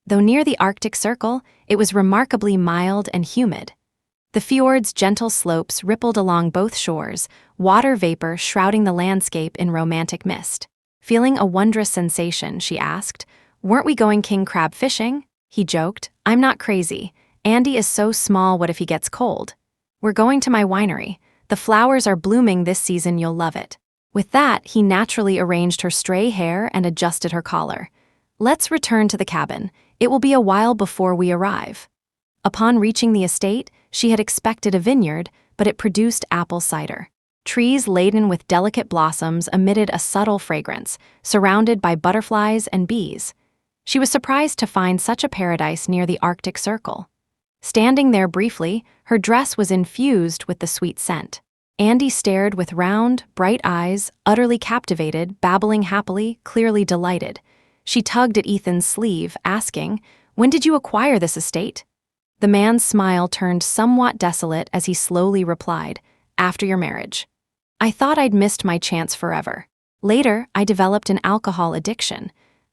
Though near the Arctic Circle, it was remarkably mild and humid. The fjord's gentle slopes rippled along both shores, water vapor shrouding the landscape in romantic mist. Feeling a wondrous sensation, she asked, "Weren't we going king crab fishing?" He joked, "I'm not crazy. Andy is so small, what if he gets cold? We're going to my winery. The flowers are blooming this season, you'll love it." With that, he naturally arranged her stray hair and adjusted her collar. "Let's return to the cabin. It will be a while before we arrive." Upon reaching the estate, she had expected a vineyard, but it produced apple cider. Trees laden with delicate blossoms emitted a subtle fragrance, surrounded by butterflies and bees. She was surprised to find such a paradise near the Arctic Circle. Standing there briefly, her dress was infused with the sweet scent. Andy stared with round, bright eyes, utterly captivated, babbling happily, clearly delighted. She tugged at Ethan's sleeve, asking, "When did you acquire this estate?" The man's smile turned somewhat desolate as he slowly replied, "After your marriage. I thought I'd missed my chance forever. Later, I developed an alcohol addiction.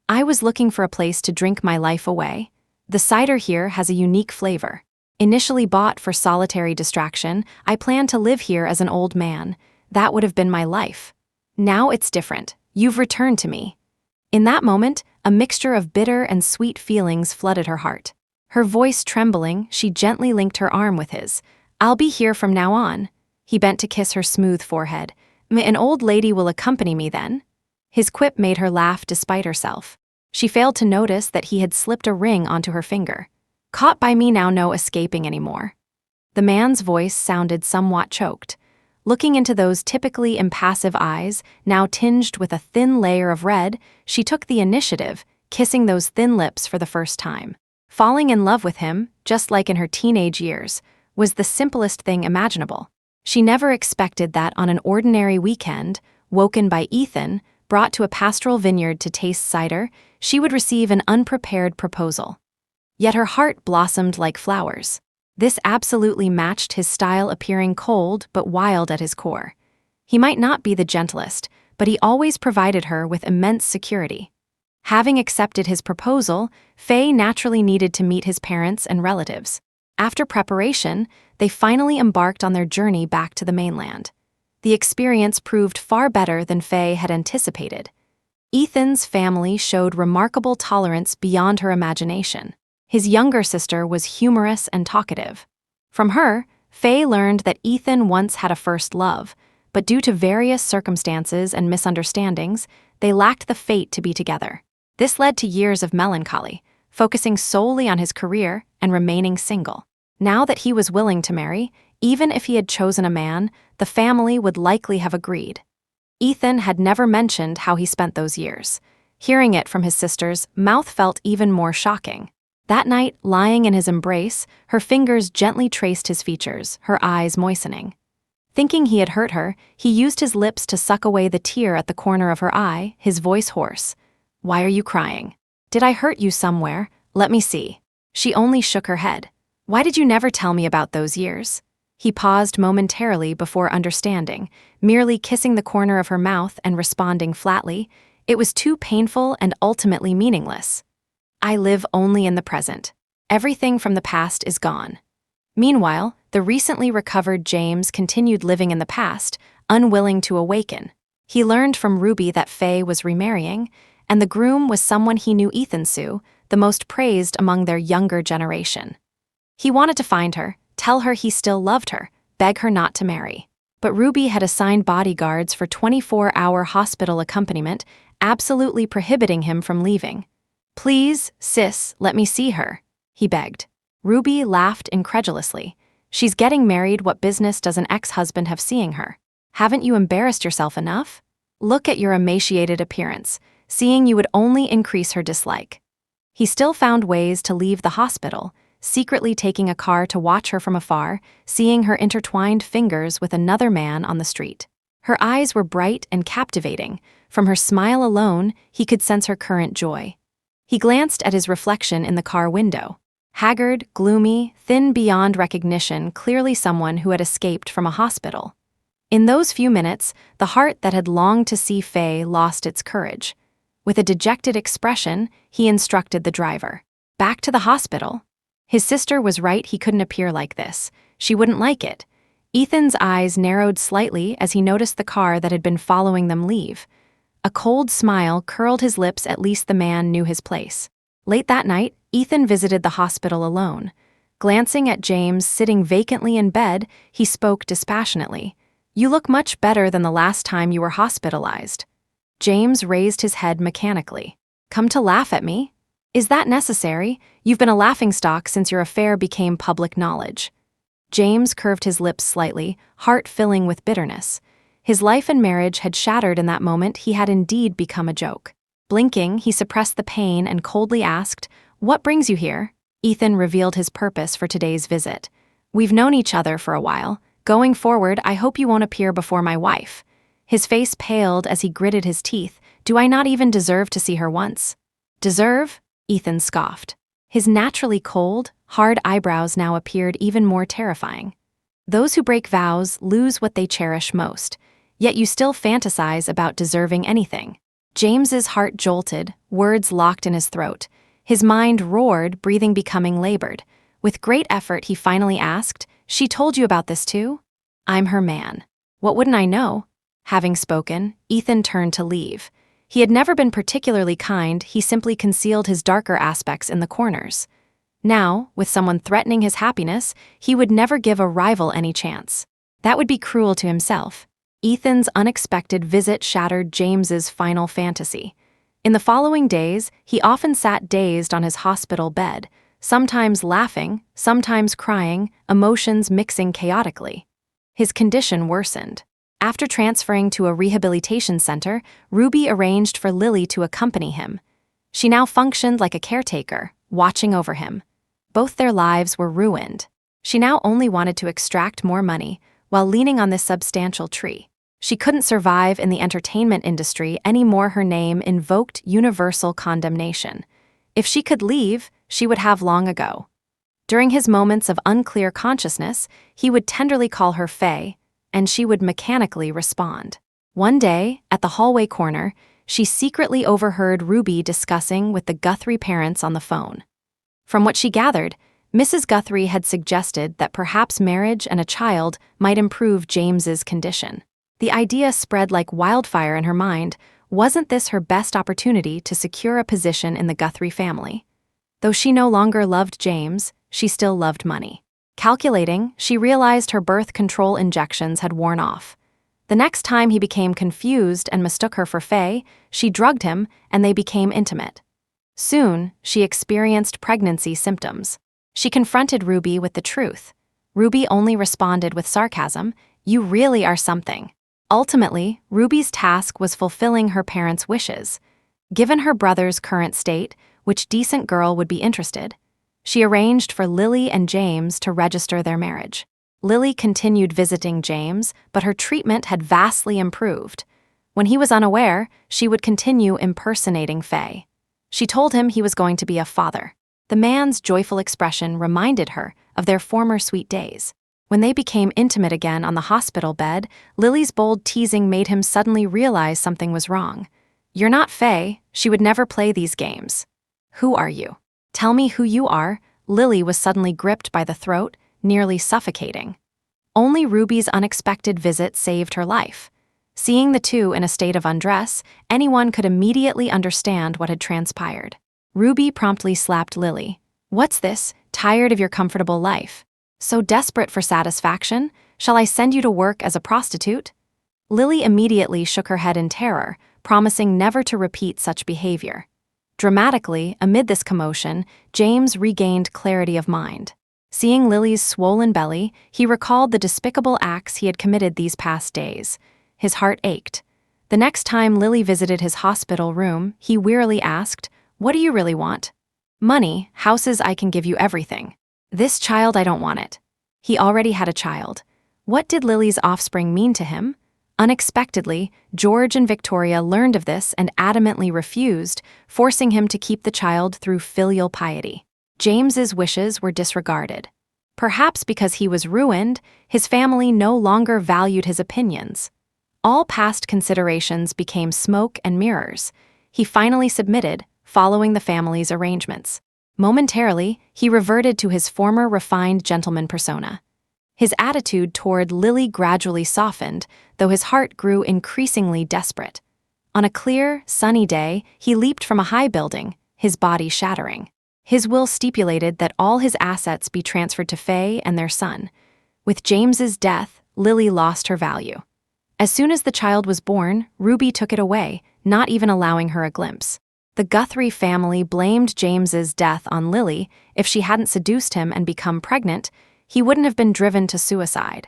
I was looking for a place to drink my life away. The cider here has a unique flavor. Initially bought for solitary distraction, I planned to live here as an old man. That would have been my life. Now it's different. You've returned to me." In that moment, a mixture of bitter and sweet feelings flooded her heart. Her voice trembling, she gently linked her arm with his. "I'll be here from now on." He bent to kiss her smooth forehead. "An old lady will accompany me then?" His quip made her laugh despite herself. She failed to notice that he had slipped a ring onto her finger. "Caught by me now, no escaping anymore." The man's voice sounded somewhat choked. Looking into those typically impassive eyes, now tinged with a thin layer of red, she took the initiative, kissing those thin lips for the first time. Falling in love with him, just like in her teenage years, was the simplest thing imaginable. She never expected that on an ordinary weekend, woken by Ethan, brought to a pastoral vineyard to taste cider, she would receive an unprepared proposal. Yet her heart blossomed like flowers. This absolutely matched his style, appearing cold but wild at his core. He might not be the gentlest, but he always provided her with immense security. Having accepted his proposal, Faye naturally needed to meet his parents and relatives. After preparation, they finally embarked on their journey back to the mainland. The experience proved far better than Faye had anticipated. Ethan's family showed remarkable tolerance beyond her imagination. His younger sister was humorous and talkative. From her, Faye learned that Ethan once had a first love, but due to various circumstances and misunderstandings, they lacked the fate to be together. This led to years of melancholy, focusing solely on his career and remaining single. Now that he was willing to marry, even if he had chosen a man, the family would likely have agreed. Ethan had never mentioned how he spent those years. Hearing it from his sisters, mouth felt even more shocking. That night, lying in his embrace, her fingers gently traced his features, her eyes moistening. Thinking he had hurt her, he used his lips to suck away the tear at the corner of her eye, his voice hoarse. "Why are you crying? Did I hurt you somewhere? Let me see." She only shook her head. "Why did you never tell me about those years?" He paused momentarily before understanding, merely kissing the corner of her mouth and responding flatly, "It was too painful and ultimately meaningless. I live only in the present. Everything from the past is gone." Meanwhile, the recently recovered James continued living in the past, unwilling to awaken. He learned from Ruby that Faye was remarrying, and the groom was someone he knew, Ethan Sue, the most praised among their younger generation. He wanted to find her, tell her he still loved her, beg her not to marry. But Ruby had assigned bodyguards for 24-hour hospital accompaniment, absolutely prohibiting him from leaving. "Please, sis, let me see her," he begged. Ruby laughed incredulously. "She's getting married. What business does an ex-husband have seeing her? Haven't you embarrassed yourself enough? Look at your emaciated appearance. Seeing you would only increase her dislike." He still found ways to leave the hospital, secretly taking a car to watch her from afar, seeing her intertwined fingers with another man on the street. Her eyes were bright and captivating. From her smile alone, he could sense her current joy. He glanced at his reflection in the car window. Haggard, gloomy, thin beyond recognition, clearly someone who had escaped from a hospital. In those few minutes, the heart that had longed to see Faye lost its courage. With a dejected expression, he instructed the driver. Back to the hospital. His sister was right, he couldn't appear like this. She wouldn't like it. Ethan's eyes narrowed slightly as he noticed the car that had been following them leave. A cold smile curled his lips, at least the man knew his place. Late that night, Ethan visited the hospital alone. Glancing at James sitting vacantly in bed, he spoke dispassionately. "You look much better than the last time you were hospitalized." James raised his head mechanically. "Come to laugh at me? Is that necessary? You've been a laughingstock since your affair became public knowledge." James curved his lips slightly, heart filling with bitterness. His life and marriage had shattered in that moment. He had indeed become a joke. Blinking, he suppressed the pain and coldly asked, "What brings you here?" Ethan revealed his purpose for today's visit. "We've known each other for a while. Going forward, I hope you won't appear before my wife." His face paled as he gritted his teeth. "Do I not even deserve to see her once?" "Deserve?" Ethan scoffed. His naturally cold, hard eyebrows now appeared even more terrifying. "Those who break vows lose what they cherish most, yet you still fantasize about deserving anything." James's heart jolted, words locked in his throat. His mind roared, breathing becoming labored. With great effort, he finally asked, "She told you about this too?" "I'm her man. What wouldn't I know?" Having spoken, Ethan turned to leave. He had never been particularly kind, he simply concealed his darker aspects in the corners. Now, with someone threatening his happiness, he would never give a rival any chance. That would be cruel to himself. Ethan's unexpected visit shattered James's final fantasy. In the following days, he often sat dazed on his hospital bed, sometimes laughing, sometimes crying, emotions mixing chaotically. His condition worsened. After transferring to a rehabilitation center, Ruby arranged for Lily to accompany him. She now functioned like a caretaker, watching over him. Both their lives were ruined. She now only wanted to extract more money, while leaning on this substantial tree. She couldn't survive in the entertainment industry anymore. Her name invoked universal condemnation. If she could leave, she would have long ago. During his moments of unclear consciousness, he would tenderly call her Faye, and she would mechanically respond. One day, at the hallway corner, she secretly overheard Ruby discussing with the Guthrie parents on the phone. From what she gathered, Mrs. Guthrie had suggested that perhaps marriage and a child might improve James's condition. The idea spread like wildfire in her mind. Wasn't this her best opportunity to secure a position in the Guthrie family? Though she no longer loved James, she still loved money. Calculating, she realized her birth control injections had worn off. The next time he became confused and mistook her for Faye, she drugged him and they became intimate. Soon, she experienced pregnancy symptoms. She confronted Ruby with the truth. Ruby only responded with sarcasm, "You really are something." Ultimately, Ruby's task was fulfilling her parents' wishes. Given her brother's current state, which decent girl would be interested? She arranged for Lily and James to register their marriage. Lily continued visiting James, but her treatment had vastly improved. When he was unaware, she would continue impersonating Faye. She told him he was going to be a father. The man's joyful expression reminded her of their former sweet days. When they became intimate again on the hospital bed, Lily's bold teasing made him suddenly realize something was wrong. "You're not Faye. She would never play these games." "Who are you? Tell me who you are." Lily was suddenly gripped by the throat, nearly suffocating. Only Ruby's unexpected visit saved her life. Seeing the two in a state of undress, anyone could immediately understand what had transpired. Ruby promptly slapped Lily. "What's this? Tired of your comfortable life? So desperate for satisfaction? Shall I send you to work as a prostitute?" Lily immediately shook her head in terror, promising never to repeat such behavior. Dramatically, amid this commotion, James regained clarity of mind. Seeing Lily's swollen belly, he recalled the despicable acts he had committed these past days. His heart ached. The next time Lily visited his hospital room, he wearily asked, "What do you really want?" "Money, houses, I can give you everything. This child, I don't want it." He already had a child. What did Lily's offspring mean to him? Unexpectedly, George and Victoria learned of this and adamantly refused, forcing him to keep the child through filial piety. James's wishes were disregarded. Perhaps because he was ruined, his family no longer valued his opinions. All past considerations became smoke and mirrors. he finally submitted, following the family's arrangements. Momentarily, he reverted to his former refined gentleman persona. His attitude toward Lily gradually softened, though his heart grew increasingly desperate. On a clear, sunny day, he leaped from a high building, his body shattering. His will stipulated that all his assets be transferred to Faye and their son. With James's death, Lily lost her value. As soon as the child was born, Ruby took it away, not even allowing her a glimpse. The Guthrie family blamed James's death on Lily. If she hadn't seduced him and become pregnant, he wouldn't have been driven to suicide.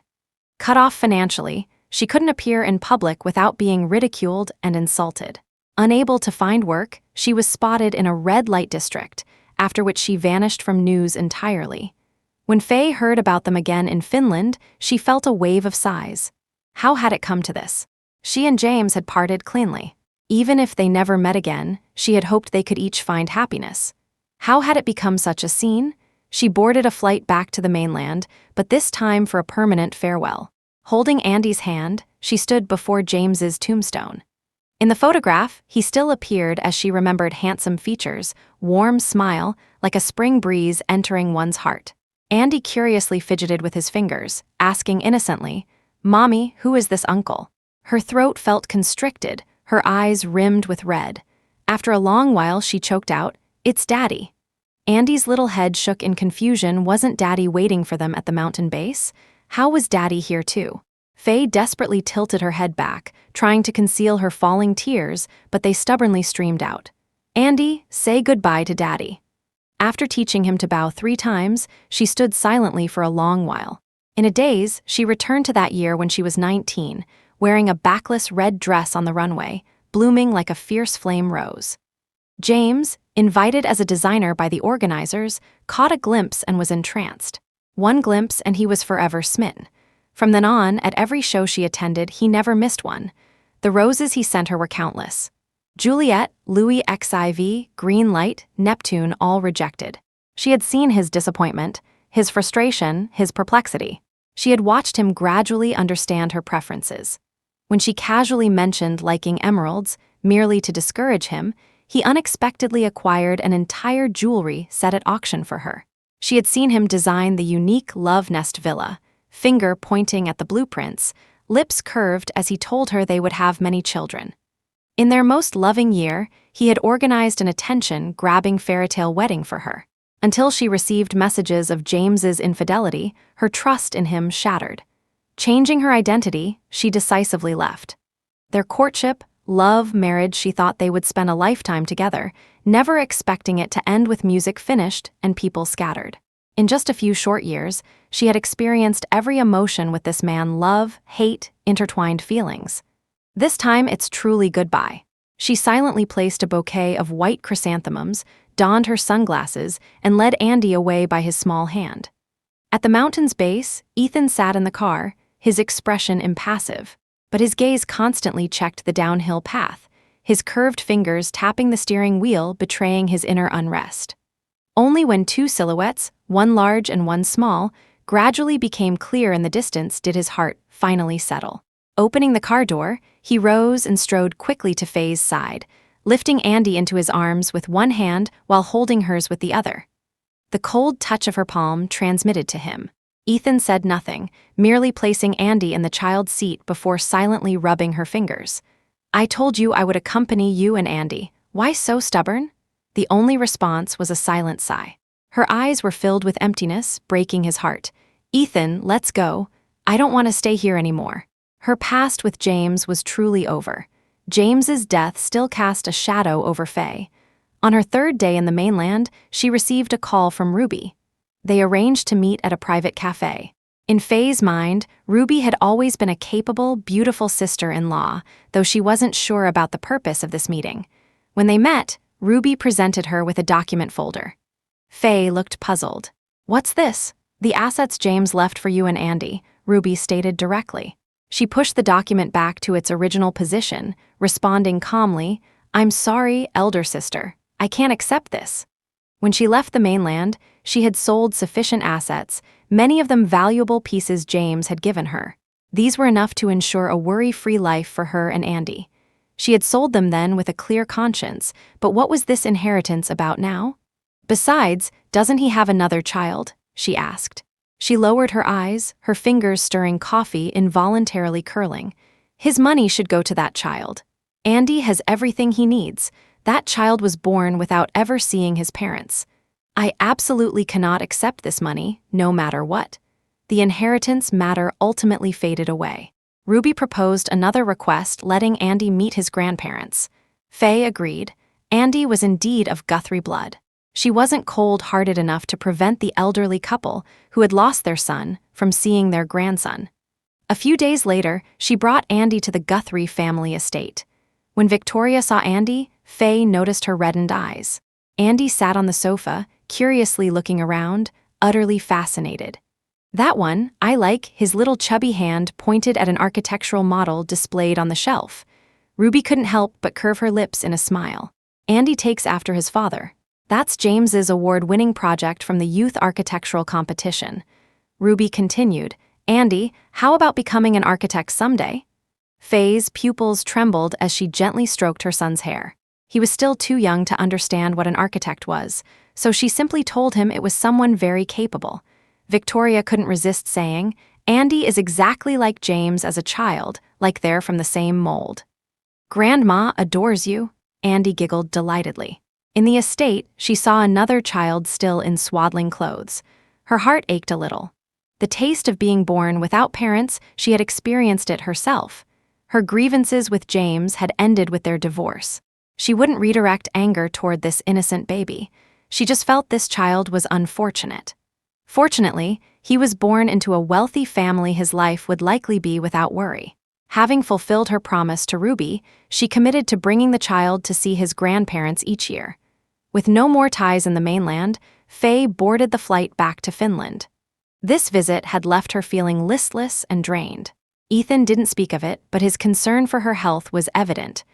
Cut off financially, she couldn't appear in public without being ridiculed and insulted. Unable to find work, she was spotted in a red light district, after which she vanished from news entirely. When Faye heard about them again in Finland, she felt a wave of sighs. How had it come to this? She and James had parted cleanly. Even if they never met again, she had hoped they could each find happiness. How had it become such a scene? She boarded a flight back to the mainland, but this time for a permanent farewell. Holding Andy's hand, she stood before James's tombstone. In the photograph, he still appeared as she remembered handsome features, warm smile, like a spring breeze entering one's heart. Andy curiously fidgeted with his fingers, asking innocently, "Mommy, who is this uncle?" Her throat felt constricted, her eyes rimmed with red. After a long while, she choked out, "It's Daddy." Andy's little head shook in confusion. Wasn't Daddy waiting for them at the mountain base? How was Daddy here too? Faye desperately tilted her head back, trying to conceal her falling tears, but they stubbornly streamed out. "Andy, say goodbye to Daddy." After teaching him to bow 3 times, she stood silently for a long while. In a daze, she returned to that year when she was 19, wearing a backless red dress on the runway, blooming like a fierce flame rose. James, invited as a designer by the organizers, caught a glimpse and was entranced. One glimpse and he was forever smitten. From then on, at every show she attended, he never missed one. The roses he sent her were countless. Juliet, Louis XIV, Green Light, Neptune all rejected. She had seen his disappointment, his frustration, his perplexity. She had watched him gradually understand her preferences. When she casually mentioned liking emeralds, merely to discourage him, he unexpectedly acquired an entire jewelry set at auction for her. She had seen him design the unique love nest villa, finger pointing at the blueprints, lips curved as he told her they would have many children. In their most loving year, he had organized an attention-grabbing fairytale wedding for her. Until she received messages of James's infidelity, her trust in him shattered. Changing her identity, she decisively left. Their courtship, love, marriage, she thought they would spend a lifetime together, never expecting it to end with music finished and people scattered. In just a few short years, she had experienced every emotion with this man: love, hate, intertwined feelings. This time it's truly goodbye. She silently placed a bouquet of white chrysanthemums, donned her sunglasses, and led Andy away by his small hand. At the mountain's base, Ethan sat in the car, his expression impassive, but his gaze constantly checked the downhill path, his curved fingers tapping the steering wheel, betraying his inner unrest. Only when 2 silhouettes, one large and one small, gradually became clear in the distance did his heart finally settle. Opening the car door, he rose and strode quickly to Faye's side, lifting Andy into his arms with one hand while holding hers with the other. The cold touch of her palm transmitted to him. Ethan said nothing, merely placing Andy in the child's seat before silently rubbing her fingers. "I told you I would accompany you and Andy. Why so stubborn?" The only response was a silent sigh. Her eyes were filled with emptiness, breaking his heart. "Ethan, let's go. I don't want to stay here anymore." Her past with James was truly over. James's death still cast a shadow over Faye. On her 3rd day in the mainland, she received a call from Ruby. They arranged to meet at a private cafe. In Faye's mind, Ruby had always been a capable, beautiful sister-in-law, though she wasn't sure about the purpose of this meeting. When they met, Ruby presented her with a document folder. Faye looked puzzled. "What's this?" "The assets James left for you and Andy," Ruby stated directly. She pushed the document back to its original position, responding calmly, "I'm sorry, elder sister. I can't accept this." When she left the mainland, she had sold sufficient assets, many of them valuable pieces James had given her. These were enough to ensure a worry-free life for her and Andy. She had sold them then with a clear conscience, but what was this inheritance about now? Besides, doesn't he have another child? She asked. She lowered her eyes, her fingers stirring coffee involuntarily curling. His money should go to that child. Andy has everything he needs. That child was born without ever seeing his parents. I absolutely cannot accept this money, no matter what. The inheritance matter ultimately faded away. Ruby proposed another request, letting Andy meet his grandparents. Faye agreed. Andy was indeed of Guthrie blood. She wasn't cold-hearted enough to prevent the elderly couple, who had lost their son, from seeing their grandson. A few days later, she brought Andy to the Guthrie family estate. When Victoria saw Andy, Faye noticed her reddened eyes. Andy sat on the sofa, curiously looking around, utterly fascinated. That one, I like, his little chubby hand pointed at an architectural model displayed on the shelf. Ruby couldn't help but curve her lips in a smile. Andy takes after his father. That's James's award-winning project from the youth architectural competition. Ruby continued, Andy, how about becoming an architect someday? Faye's pupils trembled as she gently stroked her son's hair. He was still too young to understand what an architect was, so she simply told him it was someone very capable. Victoria couldn't resist saying, Andy is exactly like James as a child, like they're from the same mold. Grandma adores you, Andy giggled delightedly. In the estate, she saw another child still in swaddling clothes. Her heart ached a little. The taste of being born without parents, she had experienced it herself. Her grievances with James had ended with their divorce. She wouldn't redirect anger toward this innocent baby. She just felt this child was unfortunate. Fortunately, he was born into a wealthy family his life would likely be without worry. Having fulfilled her promise to Ruby, she committed to bringing the child to see his grandparents each year. With no more ties in the mainland, Faye boarded the flight back to Finland. This visit had left her feeling listless and drained. Ethan didn't speak of it, but his concern for her health was evident.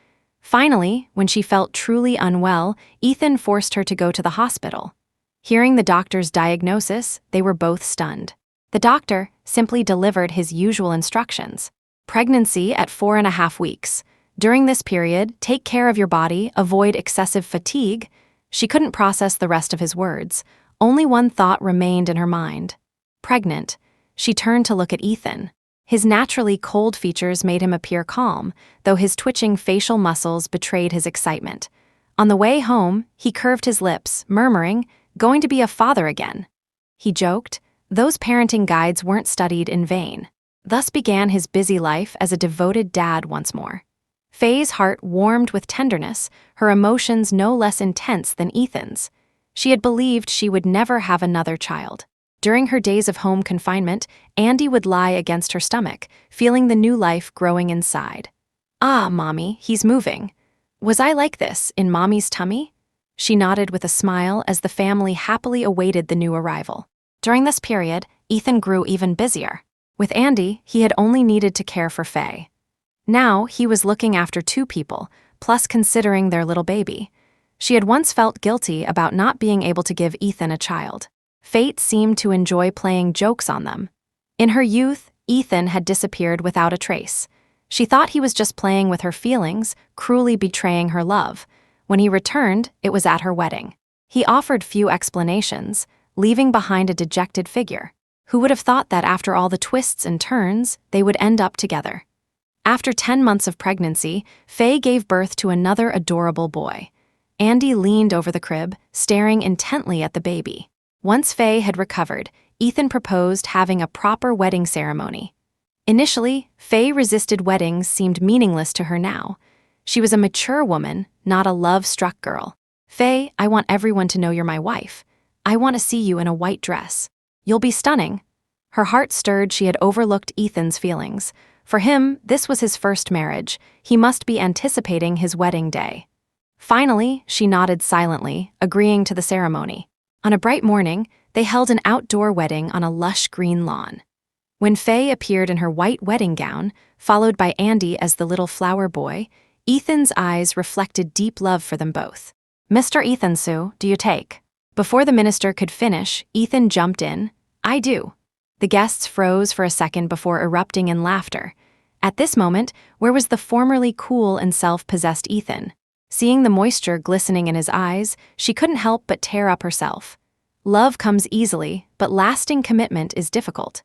Finally, when she felt truly unwell, Ethan forced her to go to the hospital. Hearing the doctor's diagnosis, they were both stunned. The doctor simply delivered his usual instructions. Pregnancy at 4.5 weeks. During this period, take care of your body, avoid excessive fatigue. She couldn't process the rest of his words. Only one thought remained in her mind. Pregnant. She turned to look at Ethan. His naturally cold features made him appear calm, though his twitching facial muscles betrayed his excitement. On the way home, he curved his lips, murmuring, "Going to be a father again." He joked. Those parenting guides weren't studied in vain. Thus began his busy life as a devoted dad once more. Faye's heart warmed with tenderness, her emotions no less intense than Ethan's. She had believed she would never have another child. During her days of home confinement, Andy would lie against her stomach, feeling the new life growing inside. "Ah, Mommy, he's moving. Was I like this, in Mommy's tummy?" She nodded with a smile as the family happily awaited the new arrival. During this period, Ethan grew even busier. With Andy, he had only needed to care for Faye. Now, he was looking after 2 people, plus considering their little baby. She had once felt guilty about not being able to give Ethan a child. Fate seemed to enjoy playing jokes on them. In her youth, Ethan had disappeared without a trace. She thought he was just playing with her feelings, cruelly betraying her love. When he returned, it was at her wedding. He offered few explanations, leaving behind a dejected figure. Who would have thought that after all the twists and turns, they would end up together? After 10 months of pregnancy, Faye gave birth to another adorable boy. Andy leaned over the crib, staring intently at the baby. Once Faye had recovered, Ethan proposed having a proper wedding ceremony. Initially, Faye resisted weddings seemed meaningless to her now. She was a mature woman, not a love-struck girl. "Faye, I want everyone to know you're my wife. I want to see you in a white dress. You'll be stunning." Her heart stirred. She had overlooked Ethan's feelings. For him, this was his first marriage. He must be anticipating his wedding day. Finally, she nodded silently, agreeing to the ceremony. On a bright morning, they held an outdoor wedding on a lush green lawn. When Faye appeared in her white wedding gown, followed by Andy as the little flower boy, Ethan's eyes reflected deep love for them both. "Mr. Ethan Sue, do you take?" Before the minister could finish, Ethan jumped in. "I do." The guests froze for a second before erupting in laughter. At this moment, where was the formerly cool and self-possessed Ethan? Seeing the moisture glistening in his eyes, she couldn't help but tear up herself. Love comes easily, but lasting commitment is difficult.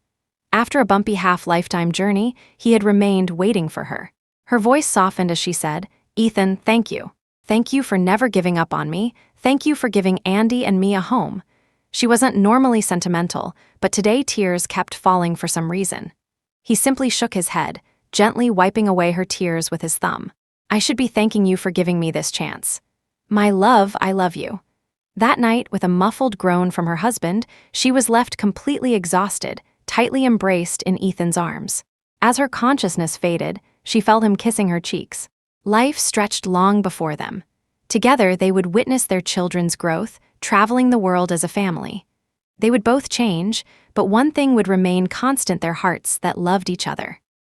After a bumpy half-lifetime journey, he had remained waiting for her. Her voice softened as she said, "Ethan, thank you. Thank you for never giving up on me. Thank you for giving Andy and me a home." She wasn't normally sentimental, but today tears kept falling for some reason. He simply shook his head, gently wiping away her tears with his thumb. "I should be thanking you for giving me this chance. My love, I love you." That night, with a muffled groan from her husband, she was left completely exhausted, tightly embraced in Ethan's arms. As her consciousness faded, she felt him kissing her cheeks. Life stretched long before them. Together, they would witness their children's growth, traveling the world as a family. They would both change, but one thing would remain constant: their hearts that loved each other.